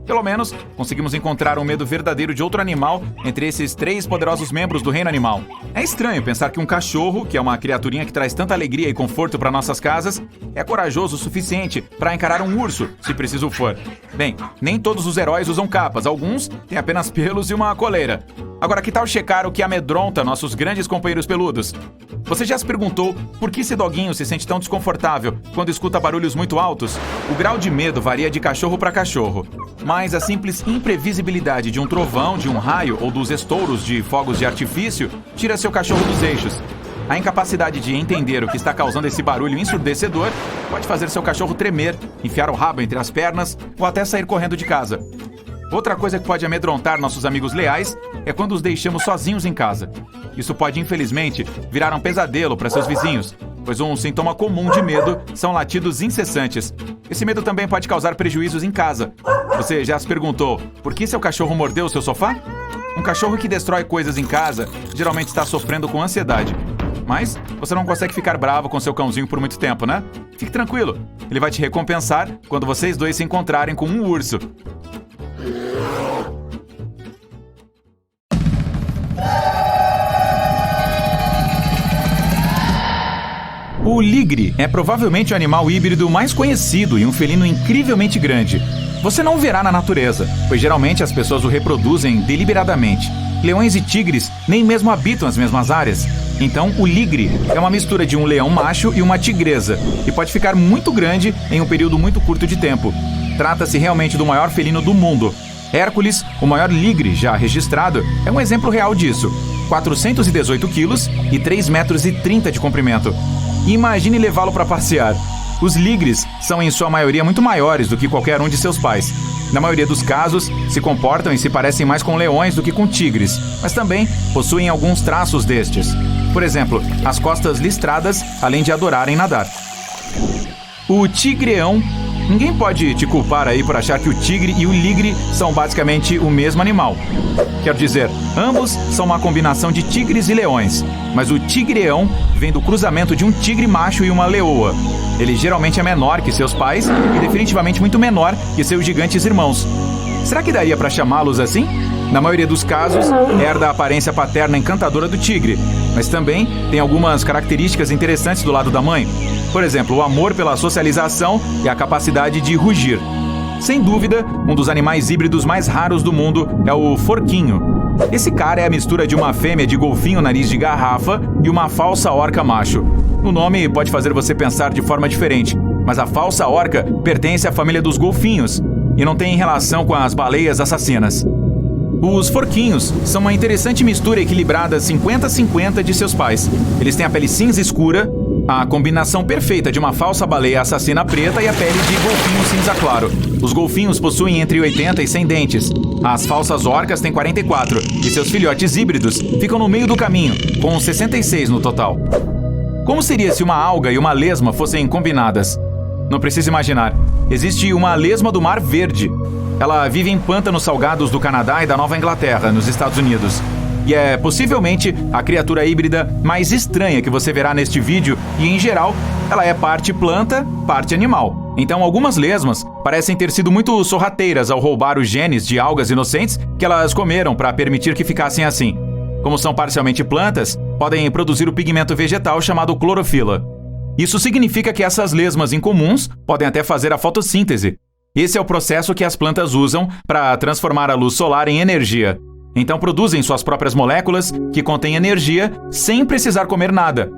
Pelo menos, conseguimos encontrar um medo verdadeiro de outro animal entre esses 3 poderosos membros do reino animal. É estranho pensar que um cachorro, que é uma criaturinha que traz tanta alegria e conforto para nossas casas, é corajoso o suficiente para encarar um urso, se preciso for. Bem, nem todos os heróis usam capas, alguns têm apenas pelos e uma coleira. Agora, que tal checar o que amedronta nossos grandes companheiros peludos? Você já se perguntou por que esse doguinho se sente tão desconfortável quando escuta barulhos muito altos? O grau de medo varia de cachorro para cachorro, mas a simples imprevisibilidade de um trovão, de um raio ou dos estouros de fogos de artifício tira seu cachorro dos eixos. A incapacidade de entender o que está causando esse barulho ensurdecedor pode fazer seu cachorro tremer, enfiar o rabo entre as pernas ou até sair correndo de casa. Outra coisa que pode amedrontar nossos amigos leais é quando os deixamos sozinhos em casa. Isso pode, infelizmente, virar um pesadelo para seus vizinhos, pois um sintoma comum de medo são latidos incessantes. Esse medo também pode causar prejuízos em casa. Você já se perguntou por que seu cachorro mordeu o seu sofá? Um cachorro que destrói coisas em casa geralmente está sofrendo com ansiedade. Mas você não consegue ficar bravo com seu cãozinho por muito tempo, né? Fique tranquilo, ele vai te recompensar quando vocês dois se encontrarem com um urso. O ligre é provavelmente o animal híbrido mais conhecido e um felino incrivelmente grande. Você não o verá na natureza, pois geralmente as pessoas o reproduzem deliberadamente. Leões e tigres nem mesmo habitam as mesmas áreas. Então, o ligre é uma mistura de um leão macho e uma tigresa, e pode ficar muito grande em um período muito curto de tempo. Trata-se realmente do maior felino do mundo. Hércules, o maior ligre já registrado, é um exemplo real disso. 418 quilos e 3,30 metros de comprimento. E imagine levá-lo para passear. Os ligres são em sua maioria muito maiores do que qualquer um de seus pais. Na maioria dos casos, se comportam e se parecem mais com leões do que com tigres, mas também possuem alguns traços destes. Por exemplo, as costas listradas, além de adorarem nadar. O tigreão. Ninguém pode te culpar aí por achar que o tigre e o ligre são basicamente o mesmo animal. Quero dizer, ambos são uma combinação de tigres e leões, mas o tigreão vem do cruzamento de um tigre macho e uma leoa. Ele geralmente é menor que seus pais e definitivamente muito menor que seus gigantes irmãos. Será que daria para chamá-los assim? Na maioria dos casos, herda a aparência paterna encantadora do tigre, mas também tem algumas características interessantes do lado da mãe. Por exemplo, o amor pela socialização e a capacidade de rugir. Sem dúvida, um dos animais híbridos mais raros do mundo é o forquinho. Esse cara é a mistura de uma fêmea de golfinho nariz de garrafa e uma falsa orca macho. O nome pode fazer você pensar de forma diferente, mas a falsa orca pertence à família dos golfinhos e não tem relação com as baleias assassinas. Os forquinhos são uma interessante mistura equilibrada 50-50 de seus pais. Eles têm a pele cinza escura, a combinação perfeita de uma falsa baleia assassina preta e a pele de golfinho cinza claro. Os golfinhos possuem entre 80 e 100 dentes. As falsas orcas têm 44 e seus filhotes híbridos ficam no meio do caminho, com 66 no total. Como seria se uma alga e uma lesma fossem combinadas? Não precisa imaginar. Existe uma lesma do Mar Verde. Ela vive em pântanos salgados do Canadá e da Nova Inglaterra, nos Estados Unidos. E é possivelmente a criatura híbrida mais estranha que você verá neste vídeo e, em geral, ela é parte planta, parte animal. Então, algumas lesmas parecem ter sido muito sorrateiras ao roubar os genes de algas inocentes que elas comeram para permitir que ficassem assim. Como são parcialmente plantas, podem produzir o pigmento vegetal chamado clorofila. Isso significa que essas lesmas incomuns podem até fazer a fotossíntese. Esse é o processo que as plantas usam para transformar a luz solar em energia. Então produzem suas próprias moléculas que contêm energia sem precisar comer nada.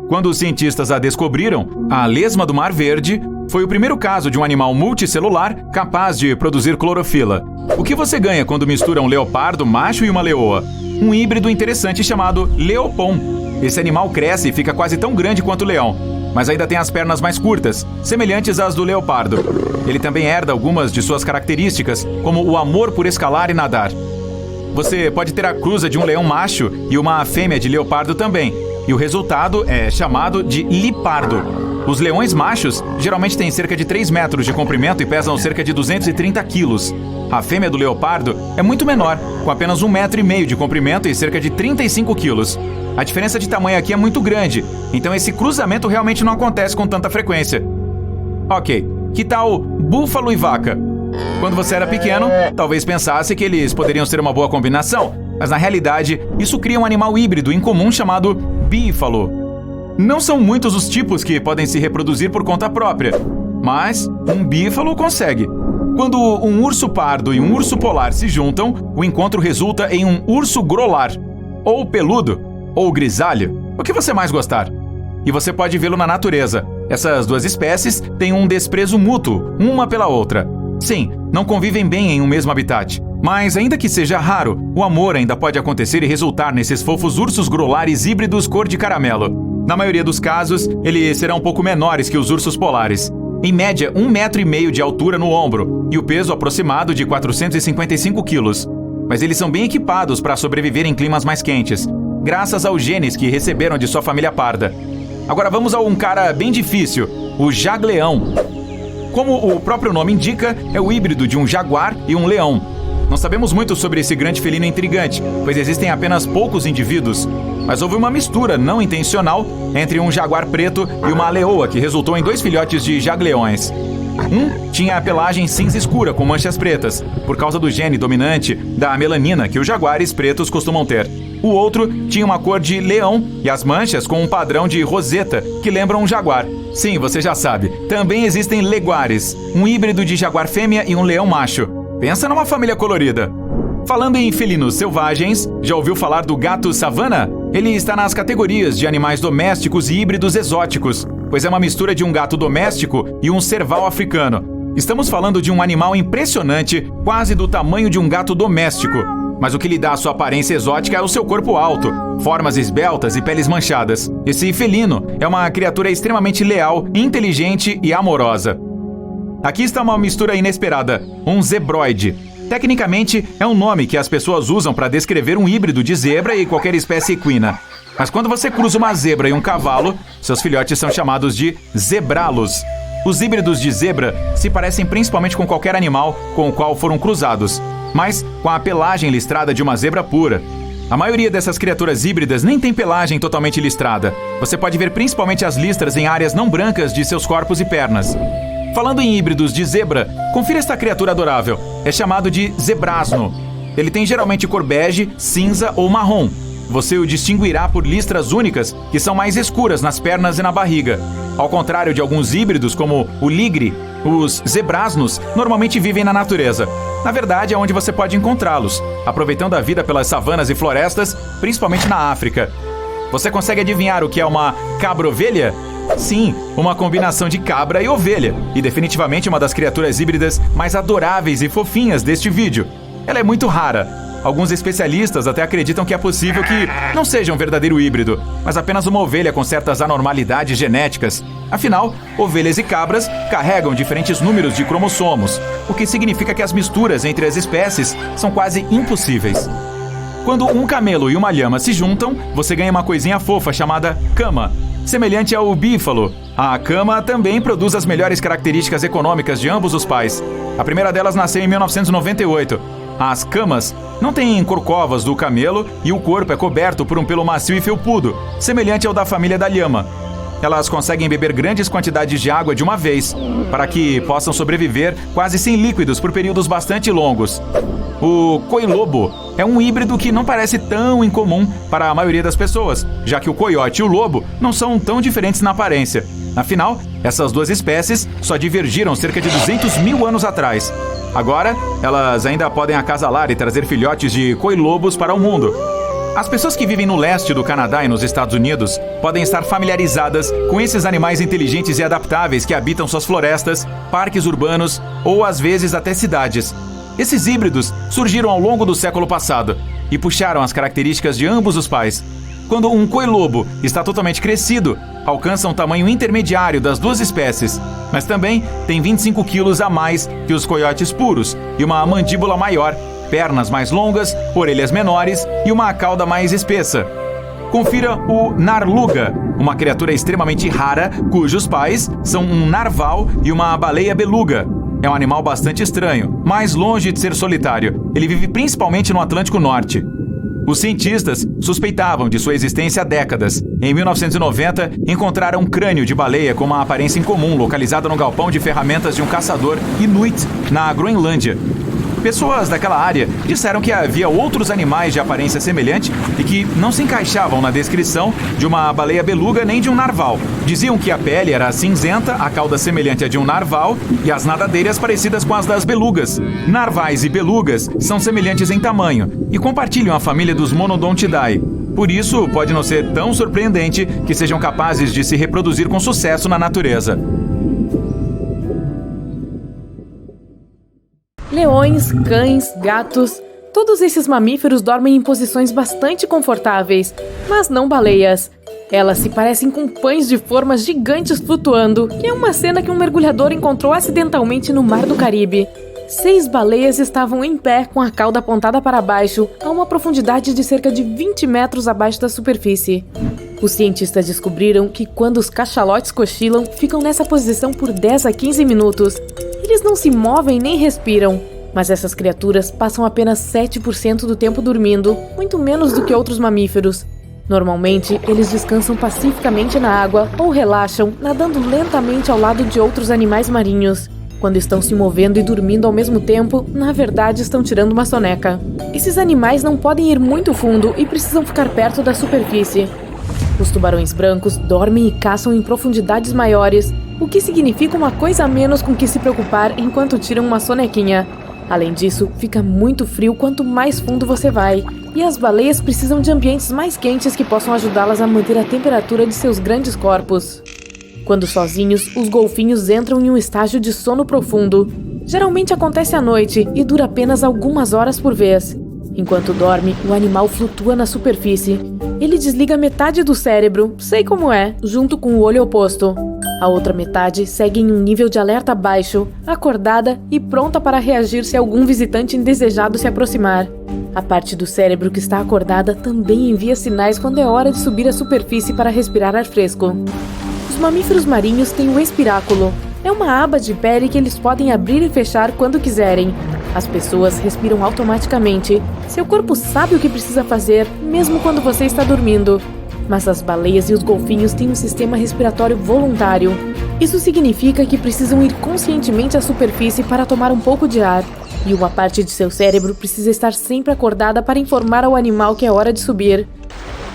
Quando os cientistas a descobriram, a lesma do Mar Verde foi o primeiro caso de um animal multicelular capaz de produzir clorofila. O que você ganha quando mistura um leopardo macho e uma leoa? Um híbrido interessante chamado leopom. Esse animal cresce e fica quase tão grande quanto o leão, mas ainda tem as pernas mais curtas, semelhantes às do leopardo. Ele também herda algumas de suas características, como o amor por escalar e nadar. Você pode ter a cruza de um leão macho e uma fêmea de leopardo também, e o resultado é chamado de lipardo. Os leões machos geralmente têm cerca de 3 metros de comprimento e pesam cerca de 230 quilos. A fêmea do leopardo é muito menor, com apenas 1,5 metro de comprimento e cerca de 35 quilos. A diferença de tamanho aqui é muito grande, então esse cruzamento realmente não acontece com tanta frequência. Ok, que tal búfalo e vaca? Quando você era pequeno, talvez pensasse que eles poderiam ser uma boa combinação, mas na realidade, isso cria um animal híbrido incomum chamado bífalo. Não são muitos os tipos que podem se reproduzir por conta própria, mas um bífalo consegue. Quando um urso pardo e um urso polar se juntam, o encontro resulta em um urso grolar, ou peludo, ou grisalho, o que você mais gostar. E você pode vê-lo na natureza. Essas duas espécies têm um desprezo mútuo, uma pela outra. Sim, não convivem bem em um mesmo habitat. Mas ainda que seja raro, o amor ainda pode acontecer e resultar nesses fofos ursos grolares híbridos cor de caramelo. Na maioria dos casos, eles serão um pouco menores que os ursos polares. Em média, 1,5 metro de altura no ombro e o peso aproximado de 455 quilos. Mas eles são bem equipados para sobreviver em climas mais quentes, graças aos genes que receberam de sua família parda. Agora vamos a um cara bem difícil, o jagleão. Como o próprio nome indica, é o híbrido de um jaguar e um leão. Não sabemos muito sobre esse grande felino intrigante, pois existem apenas poucos indivíduos. Mas houve uma mistura não intencional entre um jaguar preto e uma leoa que resultou em 2 filhotes de jagleões. Um tinha a pelagem cinza escura com manchas pretas, por causa do gene dominante da melanina que os jaguares pretos costumam ter. O outro tinha uma cor de leão e as manchas com um padrão de roseta que lembram um jaguar. Sim, você já sabe. Também existem leguares, um híbrido de jaguar fêmea e um leão macho. Pensa numa família colorida. Falando em felinos selvagens, já ouviu falar do gato savana? Ele está nas categorias de animais domésticos e híbridos exóticos, pois é uma mistura de um gato doméstico e um serval africano. Estamos falando de um animal impressionante, quase do tamanho de um gato doméstico. Mas o que lhe dá a sua aparência exótica é o seu corpo alto, formas esbeltas e peles manchadas. Esse felino é uma criatura extremamente leal, inteligente e amorosa. Aqui está uma mistura inesperada, um zebroide. Tecnicamente, é um nome que as pessoas usam para descrever um híbrido de zebra e qualquer espécie equina. Mas quando você cruza uma zebra e um cavalo, seus filhotes são chamados de zebralos. Os híbridos de zebra se parecem principalmente com qualquer animal com o qual foram cruzados, mas com a pelagem listrada de uma zebra pura. A maioria dessas criaturas híbridas nem tem pelagem totalmente listrada. Você pode ver principalmente as listras em áreas não brancas de seus corpos e pernas. Falando em híbridos de zebra, confira esta criatura adorável. É chamado de zebrasno. Ele tem geralmente cor bege, cinza ou marrom. Você o distinguirá por listras únicas que são mais escuras nas pernas e na barriga. Ao contrário de alguns híbridos, como o ligre, os zebrasnos normalmente vivem na natureza. Na verdade, é onde você pode encontrá-los, aproveitando a vida pelas savanas e florestas, principalmente na África. Você consegue adivinhar o que é uma cabra-ovelha? Sim, uma combinação de cabra e ovelha, e definitivamente uma das criaturas híbridas mais adoráveis e fofinhas deste vídeo. Ela é muito rara. Alguns especialistas até acreditam que é possível que não seja um verdadeiro híbrido, mas apenas uma ovelha com certas anormalidades genéticas. Afinal, ovelhas e cabras carregam diferentes números de cromossomos, o que significa que as misturas entre as espécies são quase impossíveis. Quando um camelo e uma lhama se juntam, você ganha uma coisinha fofa chamada cama. Semelhante ao bífalo, a cama também produz as melhores características econômicas de ambos os pais. A primeira delas nasceu em 1998. As camas não têm corcovas do camelo e o corpo é coberto por um pelo macio e felpudo, semelhante ao da família da lhama. Elas conseguem beber grandes quantidades de água de uma vez, para que possam sobreviver quase sem líquidos por períodos bastante longos. O coilobo é um híbrido que não parece tão incomum para a maioria das pessoas, já que o coiote e o lobo não são tão diferentes na aparência. Afinal, essas duas espécies só divergiram cerca de 200 mil anos atrás. Agora, elas ainda podem acasalar e trazer filhotes de coilobos para o mundo. As pessoas que vivem no leste do Canadá e nos Estados Unidos podem estar familiarizadas com esses animais inteligentes e adaptáveis que habitam suas florestas, parques urbanos ou às vezes até cidades. Esses híbridos surgiram ao longo do século passado e puxaram as características de ambos os pais. Quando um coilobo está totalmente crescido, alcança um tamanho intermediário das duas espécies, mas também tem 25 quilos a mais que os coiotes puros e uma mandíbula maior, pernas mais longas, orelhas menores e uma cauda mais espessa. Confira o narluga, uma criatura extremamente rara cujos pais são um narval e uma baleia beluga. É um animal bastante estranho, mas longe de ser solitário. Ele vive principalmente no Atlântico Norte. Os cientistas suspeitavam de sua existência há décadas. Em 1990, encontraram um crânio de baleia com uma aparência incomum localizado no galpão de ferramentas de um caçador inuit na Groenlândia. Pessoas daquela área disseram que havia outros animais de aparência semelhante e que não se encaixavam na descrição de uma baleia beluga nem de um narval. Diziam que a pele era cinzenta, a cauda semelhante à de um narval e as nadadeiras parecidas com as das belugas. Narvais e belugas são semelhantes em tamanho e compartilham a família dos Monodontidae. Por isso, pode não ser tão surpreendente que sejam capazes de se reproduzir com sucesso na natureza. Leões, cães, gatos, todos esses mamíferos dormem em posições bastante confortáveis, mas não baleias. Elas se parecem com pães de formas gigantes flutuando, que é uma cena que um mergulhador encontrou acidentalmente no Mar do Caribe. 6 baleias estavam em pé com a cauda apontada para baixo, a uma profundidade de cerca de 20 metros abaixo da superfície. Os cientistas descobriram que quando os cachalotes cochilam, ficam nessa posição por 10 a 15 minutos. Eles não se movem nem respiram. Mas essas criaturas passam apenas 7% do tempo dormindo, muito menos do que outros mamíferos. Normalmente, eles descansam pacificamente na água ou relaxam, nadando lentamente ao lado de outros animais marinhos. Quando estão se movendo e dormindo ao mesmo tempo, na verdade estão tirando uma soneca. Esses animais não podem ir muito fundo e precisam ficar perto da superfície. Os tubarões brancos dormem e caçam em profundidades maiores, o que significa uma coisa a menos com que se preocupar enquanto tiram uma sonequinha. Além disso, fica muito frio quanto mais fundo você vai, e as baleias precisam de ambientes mais quentes que possam ajudá-las a manter a temperatura de seus grandes corpos. Quando sozinhos, os golfinhos entram em um estágio de sono profundo. Geralmente acontece à noite e dura apenas algumas horas por vez. Enquanto dorme, o animal flutua na superfície. Ele desliga metade do cérebro, sei como é, junto com o olho oposto. A outra metade segue em um nível de alerta baixo, acordada e pronta para reagir se algum visitante indesejado se aproximar. A parte do cérebro que está acordada também envia sinais quando é hora de subir à superfície para respirar ar fresco. Os mamíferos marinhos têm o espiráculo. É uma aba de pele que eles podem abrir e fechar quando quiserem. As pessoas respiram automaticamente. Seu corpo sabe o que precisa fazer, mesmo quando você está dormindo. Mas as baleias e os golfinhos têm um sistema respiratório voluntário. Isso significa que precisam ir conscientemente à superfície para tomar um pouco de ar. E uma parte de seu cérebro precisa estar sempre acordada para informar ao animal que é hora de subir.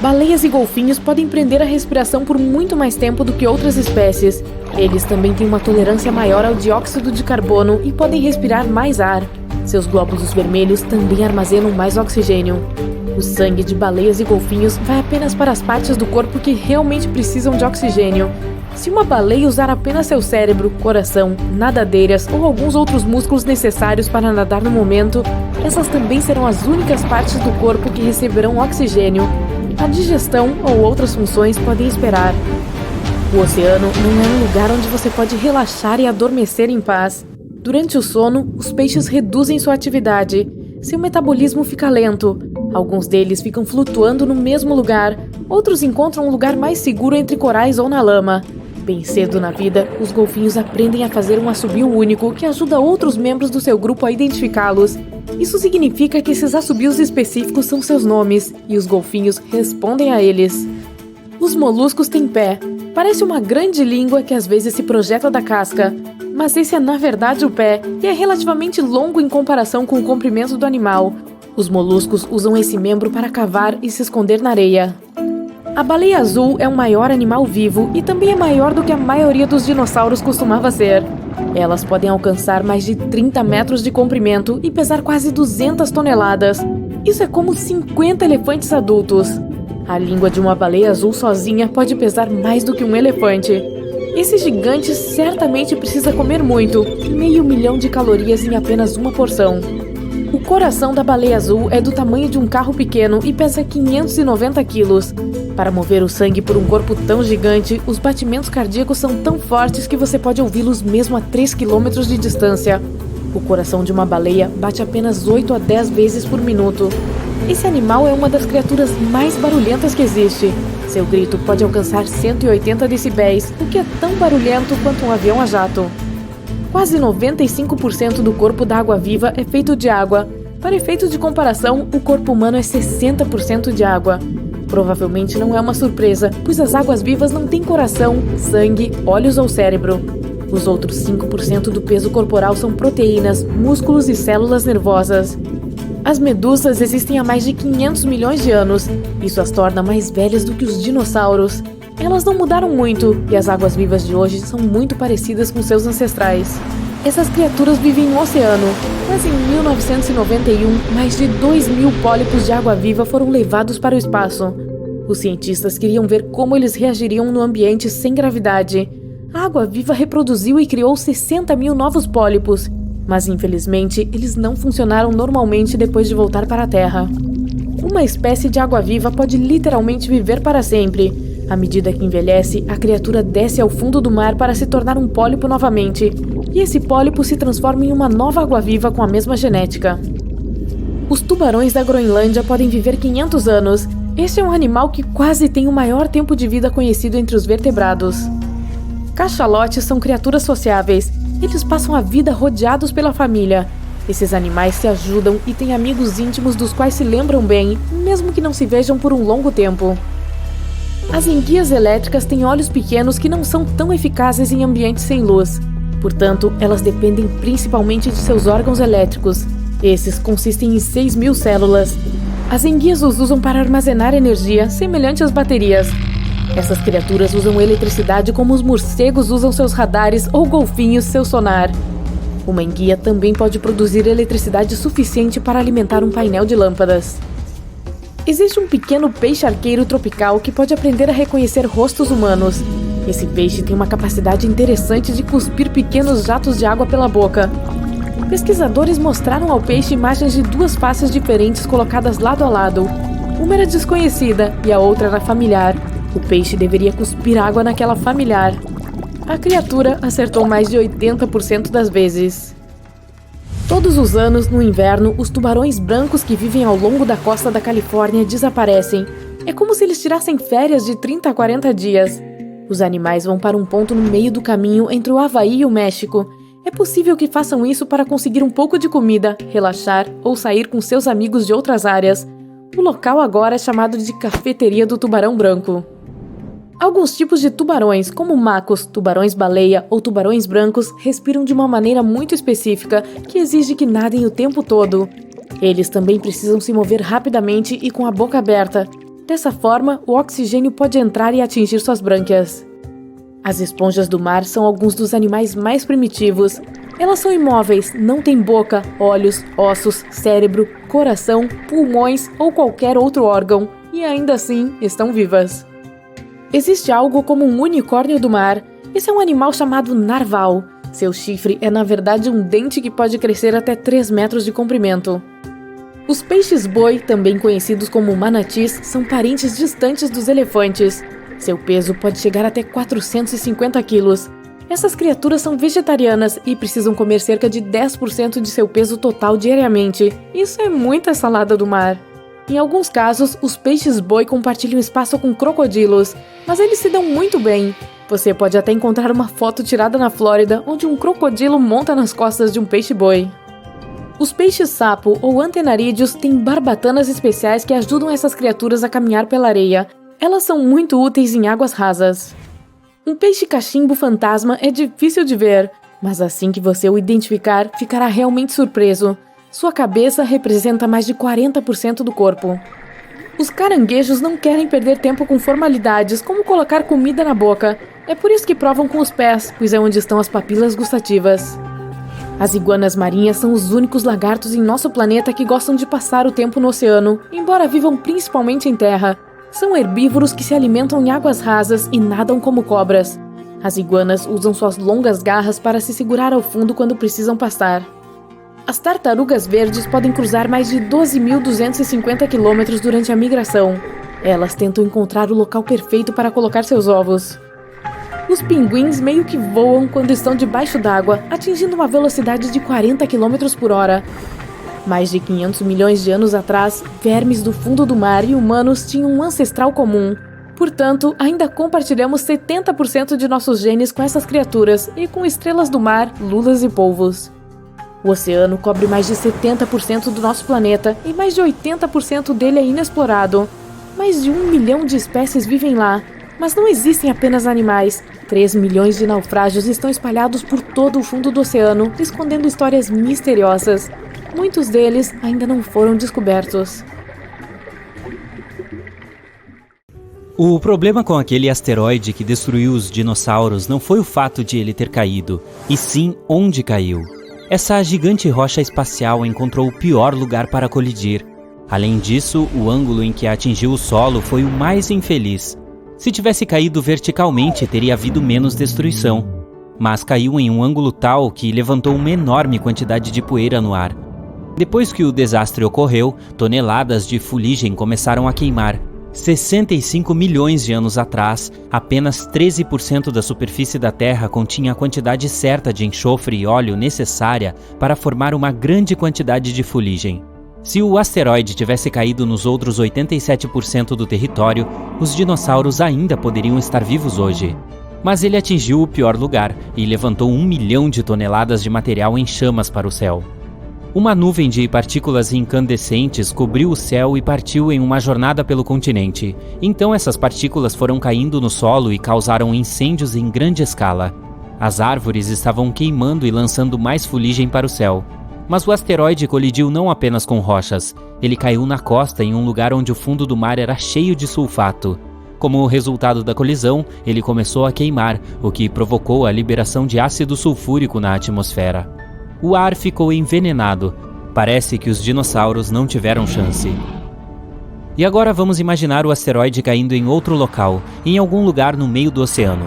Baleias e golfinhos podem prender a respiração por muito mais tempo do que outras espécies. Eles também têm uma tolerância maior ao dióxido de carbono e podem respirar mais ar. Seus glóbulos vermelhos também armazenam mais oxigênio. O sangue de baleias e golfinhos vai apenas para as partes do corpo que realmente precisam de oxigênio. Se uma baleia usar apenas seu cérebro, coração, nadadeiras ou alguns outros músculos necessários para nadar no momento, essas também serão as únicas partes do corpo que receberão oxigênio. A digestão ou outras funções podem esperar. O oceano não é um lugar onde você pode relaxar e adormecer em paz. Durante o sono, os peixes reduzem sua atividade. Seu metabolismo fica lento. Alguns deles ficam flutuando no mesmo lugar. Outros encontram um lugar mais seguro entre corais ou na lama. Bem cedo na vida, os golfinhos aprendem a fazer um assobio único que ajuda outros membros do seu grupo a identificá-los. Isso significa que esses assobios específicos são seus nomes, e os golfinhos respondem a eles. Os moluscos têm pé. Parece uma grande língua que às vezes se projeta da casca. Mas esse é na verdade o pé, e é relativamente longo em comparação com o comprimento do animal. Os moluscos usam esse membro para cavar e se esconder na areia. A baleia azul é o maior animal vivo e também é maior do que a maioria dos dinossauros costumava ser. Elas podem alcançar mais de 30 metros de comprimento e pesar quase 200 toneladas. Isso é como 50 elefantes adultos. A língua de uma baleia azul sozinha pode pesar mais do que um elefante. Esse gigante certamente precisa comer muito, 500 mil de calorias em apenas uma porção. O coração da baleia azul é do tamanho de um carro pequeno e pesa 590 quilos. Para mover o sangue por um corpo tão gigante, os batimentos cardíacos são tão fortes que você pode ouvi-los mesmo a 3 km de distância. O coração de uma baleia bate apenas 8 a 10 vezes por minuto. Esse animal é uma das criaturas mais barulhentas que existe. Seu grito pode alcançar 180 decibéis, o que é tão barulhento quanto um avião a jato. Quase 95% do corpo da água-viva é feito de água. Para efeitos de comparação, o corpo humano é 60% de água. Provavelmente não é uma surpresa, pois as águas-vivas não têm coração, sangue, olhos ou cérebro. Os outros 5% do peso corporal são proteínas, músculos e células nervosas. As medusas existem há mais de 500 milhões de anos. Isso as torna mais velhas do que os dinossauros. Elas não mudaram muito, e as águas-vivas de hoje são muito parecidas com seus ancestrais. Essas criaturas vivem no oceano, mas em 1991, mais de 2.000 pólipos de água-viva foram levados para o espaço. Os cientistas queriam ver como eles reagiriam no ambiente sem gravidade. A água-viva reproduziu e criou 60 mil novos pólipos, mas infelizmente eles não funcionaram normalmente depois de voltar para a Terra. Uma espécie de água-viva pode literalmente viver para sempre. À medida que envelhece, a criatura desce ao fundo do mar para se tornar um pólipo novamente, e esse pólipo se transforma em uma nova água-viva com a mesma genética. Os tubarões da Groenlândia podem viver 500 anos. Este é um animal que quase tem o maior tempo de vida conhecido entre os vertebrados. Cachalotes são criaturas sociáveis. Eles passam a vida rodeados pela família. Esses animais se ajudam e têm amigos íntimos dos quais se lembram bem, mesmo que não se vejam por um longo tempo. As enguias elétricas têm olhos pequenos que não são tão eficazes em ambientes sem luz. Portanto, elas dependem principalmente de seus órgãos elétricos. Esses consistem em 6.000 células. As enguias os usam para armazenar energia, semelhante às baterias. Essas criaturas usam eletricidade como os morcegos usam seus radares ou golfinhos seu sonar. Uma enguia também pode produzir eletricidade suficiente para alimentar um painel de lâmpadas. Existe um pequeno peixe arqueiro tropical que pode aprender a reconhecer rostos humanos. Esse peixe tem uma capacidade interessante de cuspir pequenos jatos de água pela boca. Pesquisadores mostraram ao peixe imagens de duas faces diferentes colocadas lado a lado. Uma era desconhecida e a outra era familiar. O peixe deveria cuspir água naquela familiar. A criatura acertou mais de 80% das vezes. Todos os anos, no inverno, os tubarões brancos que vivem ao longo da costa da Califórnia desaparecem. É como se eles tirassem férias de 30 a 40 dias. Os animais vão para um ponto no meio do caminho entre o Havaí e o México. É possível que façam isso para conseguir um pouco de comida, relaxar ou sair com seus amigos de outras áreas. O local agora é chamado de Cafeteria do Tubarão Branco. Alguns tipos de tubarões, como macos, tubarões-baleia ou tubarões brancos, respiram de uma maneira muito específica que exige que nadem o tempo todo. Eles também precisam se mover rapidamente e com a boca aberta. Dessa forma, o oxigênio pode entrar e atingir suas brânquias. As esponjas do mar são alguns dos animais mais primitivos. Elas são imóveis, não têm boca, olhos, ossos, cérebro, coração, pulmões ou qualquer outro órgão, e ainda assim estão vivas. Existe algo como um unicórnio do mar. Esse é um animal chamado narval. Seu chifre é na verdade um dente que pode crescer até 3 metros de comprimento. Os peixes-boi, também conhecidos como manatis, são parentes distantes dos elefantes. Seu peso pode chegar até 450 quilos. Essas criaturas são vegetarianas e precisam comer cerca de 10% de seu peso total diariamente. Isso é muita salada do mar. Em alguns casos, os peixes-boi compartilham espaço com crocodilos, mas eles se dão muito bem. Você pode até encontrar uma foto tirada na Flórida, onde um crocodilo monta nas costas de um peixe-boi. Os peixes-sapo ou antenarídeos têm barbatanas especiais que ajudam essas criaturas a caminhar pela areia. Elas são muito úteis em águas rasas. Um peixe-cachimbo fantasma é difícil de ver, mas assim que você o identificar, ficará realmente surpreso. Sua cabeça representa mais de 40% do corpo. Os caranguejos não querem perder tempo com formalidades, como colocar comida na boca. É por isso que provam com os pés, pois é onde estão as papilas gustativas. As iguanas marinhas são os únicos lagartos em nosso planeta que gostam de passar o tempo no oceano, embora vivam principalmente em terra. São herbívoros que se alimentam em águas rasas e nadam como cobras. As iguanas usam suas longas garras para se segurar ao fundo quando precisam pastar. As tartarugas verdes podem cruzar mais de 12.250 quilômetros durante a migração. Elas tentam encontrar o local perfeito para colocar seus ovos. Os pinguins meio que voam quando estão debaixo d'água, atingindo uma velocidade de 40 km por hora. Mais de 500 milhões de anos atrás, vermes do fundo do mar e humanos tinham um ancestral comum. Portanto, ainda compartilhamos 70% de nossos genes com essas criaturas e com estrelas do mar, lulas e polvos. O oceano cobre mais de 70% do nosso planeta e mais de 80% dele é inexplorado. Mais de 1 milhão de espécies vivem lá, mas não existem apenas animais. 3 milhões de naufrágios estão espalhados por todo o fundo do oceano, escondendo histórias misteriosas. Muitos deles ainda não foram descobertos. O problema com aquele asteroide que destruiu os dinossauros não foi o fato de ele ter caído, e sim onde caiu. Essa gigante rocha espacial encontrou o pior lugar para colidir. Além disso, o ângulo em que atingiu o solo foi o mais infeliz. Se tivesse caído verticalmente, teria havido menos destruição. Mas caiu em um ângulo tal que levantou uma enorme quantidade de poeira no ar. Depois que o desastre ocorreu, toneladas de fuligem começaram a queimar. 65 milhões de anos atrás, apenas 13% da superfície da Terra continha a quantidade certa de enxofre e óleo necessária para formar uma grande quantidade de fuligem. Se o asteroide tivesse caído nos outros 87% do território, os dinossauros ainda poderiam estar vivos hoje. Mas ele atingiu o pior lugar e levantou 1 milhão de toneladas de material em chamas para o céu. Uma nuvem de partículas incandescentes cobriu o céu e partiu em uma jornada pelo continente. Então essas partículas foram caindo no solo e causaram incêndios em grande escala. As árvores estavam queimando e lançando mais fuligem para o céu. Mas o asteroide colidiu não apenas com rochas. Ele caiu na costa em um lugar onde o fundo do mar era cheio de sulfato. Como resultado da colisão, ele começou a queimar, o que provocou a liberação de ácido sulfúrico na atmosfera. O ar ficou envenenado. Parece que os dinossauros não tiveram chance. E agora vamos imaginar o asteroide caindo em outro local, em algum lugar no meio do oceano.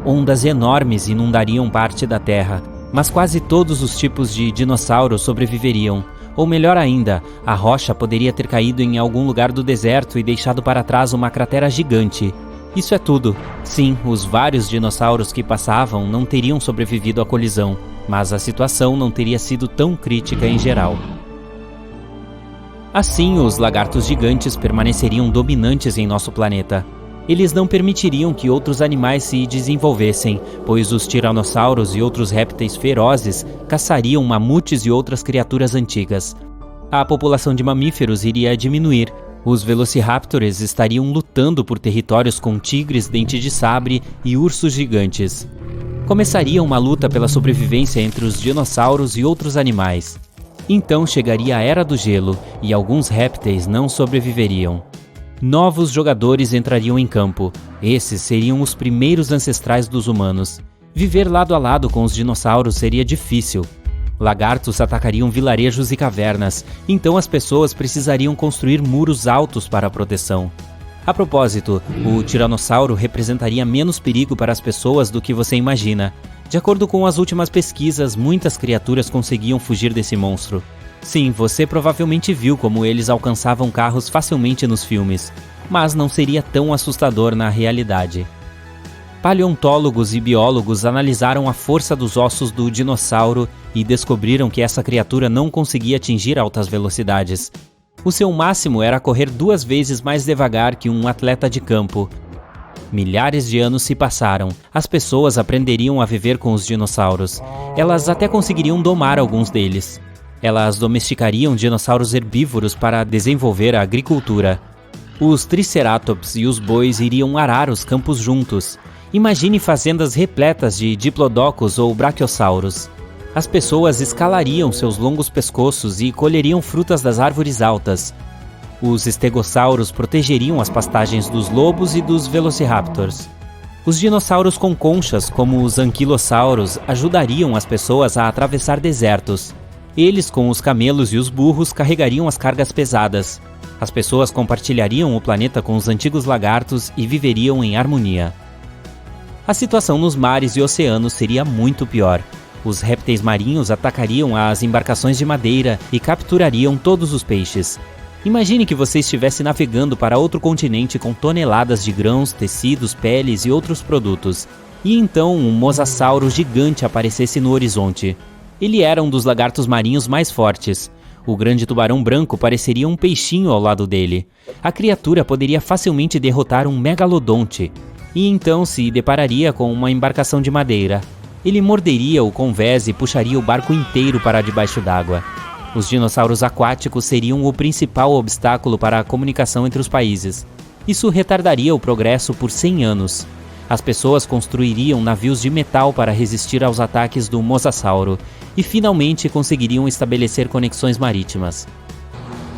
Ondas enormes inundariam parte da Terra, mas quase todos os tipos de dinossauros sobreviveriam. Ou melhor ainda, a rocha poderia ter caído em algum lugar do deserto e deixado para trás uma cratera gigante. Isso é tudo. Sim, os vários dinossauros que passavam não teriam sobrevivido à colisão, mas a situação não teria sido tão crítica em geral. Assim, os lagartos gigantes permaneceriam dominantes em nosso planeta. Eles não permitiriam que outros animais se desenvolvessem, pois os tiranossauros e outros répteis ferozes caçariam mamutes e outras criaturas antigas. A população de mamíferos iria diminuir. Os velociraptors estariam lutando por territórios com tigres, dente de sabre e ursos gigantes. Começaria uma luta pela sobrevivência entre os dinossauros e outros animais. Então chegaria a Era do Gelo e alguns répteis não sobreviveriam. Novos jogadores entrariam em campo. Esses seriam os primeiros ancestrais dos humanos. Viver lado a lado com os dinossauros seria difícil. Lagartos atacariam vilarejos e cavernas, então as pessoas precisariam construir muros altos para a proteção. A propósito, o tiranossauro representaria menos perigo para as pessoas do que você imagina. De acordo com as últimas pesquisas, muitas criaturas conseguiam fugir desse monstro. Sim, você provavelmente viu como eles alcançavam carros facilmente nos filmes, mas não seria tão assustador na realidade. Paleontólogos e biólogos analisaram a força dos ossos do dinossauro e descobriram que essa criatura não conseguia atingir altas velocidades. O seu máximo era correr 2 vezes mais devagar que um atleta de campo. Milhares de anos se passaram. As pessoas aprenderiam a viver com os dinossauros. Elas até conseguiriam domar alguns deles. Elas domesticariam dinossauros herbívoros para desenvolver a agricultura. Os triceratops e os bois iriam arar os campos juntos. Imagine fazendas repletas de diplodocus ou braquiosauros. As pessoas escalariam seus longos pescoços e colheriam frutas das árvores altas. Os estegossauros protegeriam as pastagens dos lobos e dos velociraptors. Os dinossauros com conchas, como os anquilossauros, ajudariam as pessoas a atravessar desertos. Eles, com os camelos e os burros, carregariam as cargas pesadas. As pessoas compartilhariam o planeta com os antigos lagartos e viveriam em harmonia. A situação nos mares e oceanos seria muito pior. Os répteis marinhos atacariam as embarcações de madeira e capturariam todos os peixes. Imagine que você estivesse navegando para outro continente com toneladas de grãos, tecidos, peles e outros produtos. E então um mosasauro gigante aparecesse no horizonte. Ele era um dos lagartos marinhos mais fortes. O grande tubarão branco pareceria um peixinho ao lado dele. A criatura poderia facilmente derrotar um megalodonte. E então se depararia com uma embarcação de madeira. Ele morderia o convés e puxaria o barco inteiro para debaixo d'água. Os dinossauros aquáticos seriam o principal obstáculo para a comunicação entre os países. Isso retardaria o progresso por 100 anos. As pessoas construiriam navios de metal para resistir aos ataques do mosasauro e finalmente conseguiriam estabelecer conexões marítimas.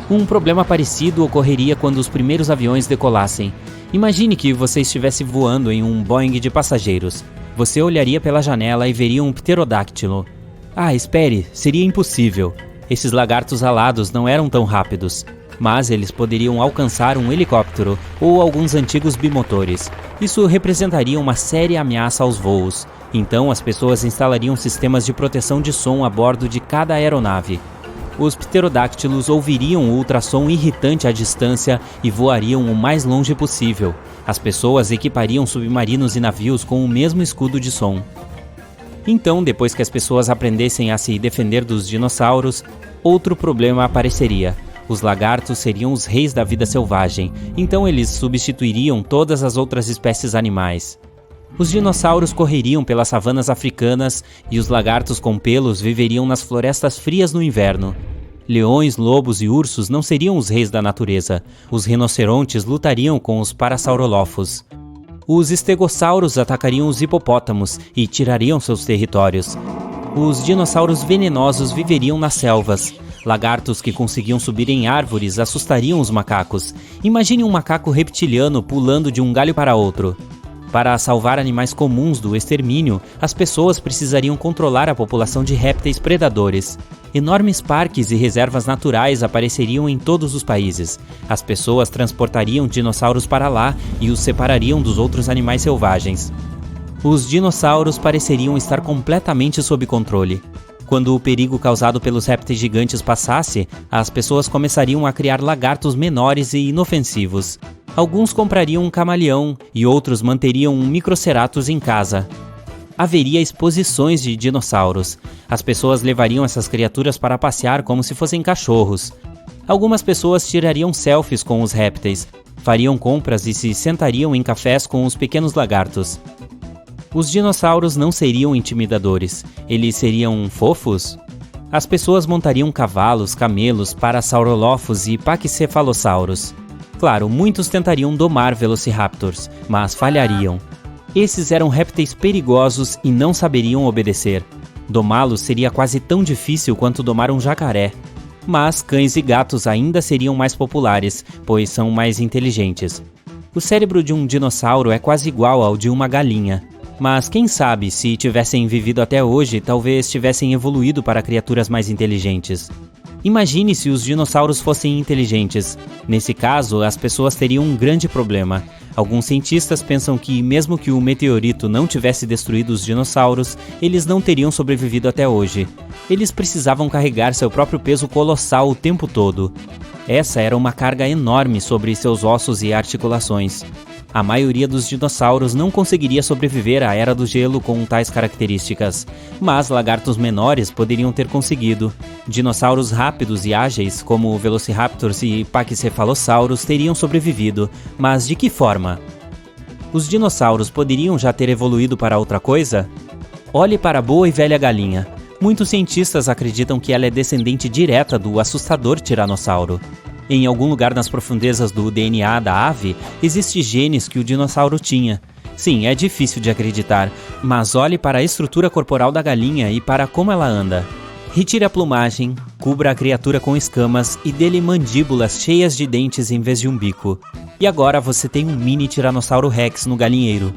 Um problema parecido ocorreria quando os primeiros aviões decolassem. Imagine que você estivesse voando em um Boeing de passageiros. Você olharia pela janela e veria um pterodáctilo. Ah, espere, seria impossível. Esses lagartos alados não eram tão rápidos, mas eles poderiam alcançar um helicóptero ou alguns antigos bimotores. Isso representaria uma séria ameaça aos voos. Então as pessoas instalariam sistemas de proteção de som a bordo de cada aeronave. Os pterodáctilos ouviriam o ultrassom irritante à distância e voariam o mais longe possível. As pessoas equipariam submarinos e navios com o mesmo escudo de som. Então, depois que as pessoas aprendessem a se defender dos dinossauros, outro problema apareceria. Os lagartos seriam os reis da vida selvagem, então eles substituiriam todas as outras espécies animais. Os dinossauros correriam pelas savanas africanas e os lagartos com pelos viveriam nas florestas frias no inverno. Leões, lobos e ursos não seriam os reis da natureza. Os rinocerontes lutariam com os parasaurolophos. Os estegossauros atacariam os hipopótamos e tirariam seus territórios. Os dinossauros venenosos viveriam nas selvas. Lagartos que conseguiam subir em árvores assustariam os macacos. Imagine um macaco reptiliano pulando de um galho para outro. Para salvar animais comuns do extermínio, as pessoas precisariam controlar a população de répteis predadores. Enormes parques e reservas naturais apareceriam em todos os países. As pessoas transportariam dinossauros para lá e os separariam dos outros animais selvagens. Os dinossauros pareceriam estar completamente sob controle. Quando o perigo causado pelos répteis gigantes passasse, as pessoas começariam a criar lagartos menores e inofensivos. Alguns comprariam um camaleão e outros manteriam um microceratus em casa. Haveria exposições de dinossauros. As pessoas levariam essas criaturas para passear como se fossem cachorros. Algumas pessoas tirariam selfies com os répteis, fariam compras e se sentariam em cafés com os pequenos lagartos. Os dinossauros não seriam intimidadores, eles seriam fofos? As pessoas montariam cavalos, camelos, parasaurolophos e paquicefalossauros. Claro, muitos tentariam domar velociraptors, mas falhariam. Esses eram répteis perigosos e não saberiam obedecer. Domá-los seria quase tão difícil quanto domar um jacaré. Mas cães e gatos ainda seriam mais populares, pois são mais inteligentes. O cérebro de um dinossauro é quase igual ao de uma galinha. Mas quem sabe, se tivessem vivido até hoje, talvez tivessem evoluído para criaturas mais inteligentes. Imagine se os dinossauros fossem inteligentes. Nesse caso, as pessoas teriam um grande problema. Alguns cientistas pensam que, mesmo que o meteorito não tivesse destruído os dinossauros, eles não teriam sobrevivido até hoje. Eles precisavam carregar seu próprio peso colossal o tempo todo. Essa era uma carga enorme sobre seus ossos e articulações. A maioria dos dinossauros não conseguiria sobreviver à Era do Gelo com tais características, mas lagartos menores poderiam ter conseguido. Dinossauros rápidos e ágeis, como velociraptors e paquicefalossauros, teriam sobrevivido, mas de que forma? Os dinossauros poderiam já ter evoluído para outra coisa? Olhe para a boa e velha galinha. Muitos cientistas acreditam que ela é descendente direta do assustador tiranossauro. Em algum lugar nas profundezas do DNA da ave, existem genes que o dinossauro tinha. Sim, é difícil de acreditar, mas olhe para a estrutura corporal da galinha e para como ela anda. Retire a plumagem, cubra a criatura com escamas e dê-lhe mandíbulas cheias de dentes em vez de um bico. E agora você tem um mini Tiranossauro Rex no galinheiro.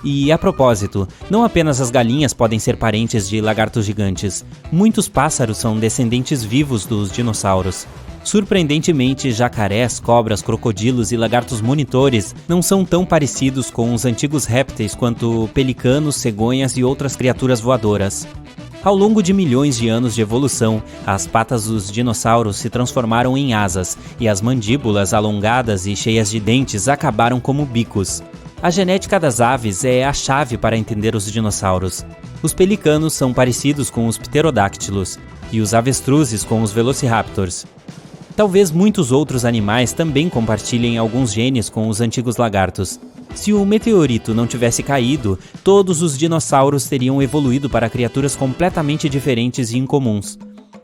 E a propósito, não apenas as galinhas podem ser parentes de lagartos gigantes, muitos pássaros são descendentes vivos dos dinossauros. Surpreendentemente, jacarés, cobras, crocodilos e lagartos monitores não são tão parecidos com os antigos répteis quanto pelicanos, cegonhas e outras criaturas voadoras. Ao longo de milhões de anos de evolução, as patas dos dinossauros se transformaram em asas e as mandíbulas alongadas e cheias de dentes acabaram como bicos. A genética das aves é a chave para entender os dinossauros. Os pelicanos são parecidos com os pterodáctilos e os avestruzes com os velociraptors. Talvez muitos outros animais também compartilhem alguns genes com os antigos lagartos. Se o meteorito não tivesse caído, todos os dinossauros teriam evoluído para criaturas completamente diferentes e incomuns.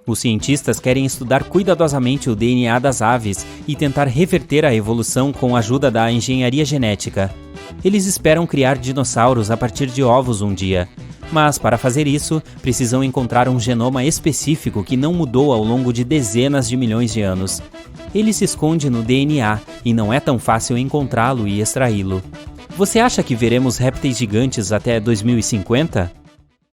Os cientistas querem estudar cuidadosamente o DNA das aves e tentar reverter a evolução com a ajuda da engenharia genética. Eles esperam criar dinossauros a partir de ovos um dia. Mas, para fazer isso, precisam encontrar um genoma específico que não mudou ao longo de dezenas de milhões de anos. Ele se esconde no DNA e não é tão fácil encontrá-lo e extraí-lo. Você acha que veremos répteis gigantes até 2050?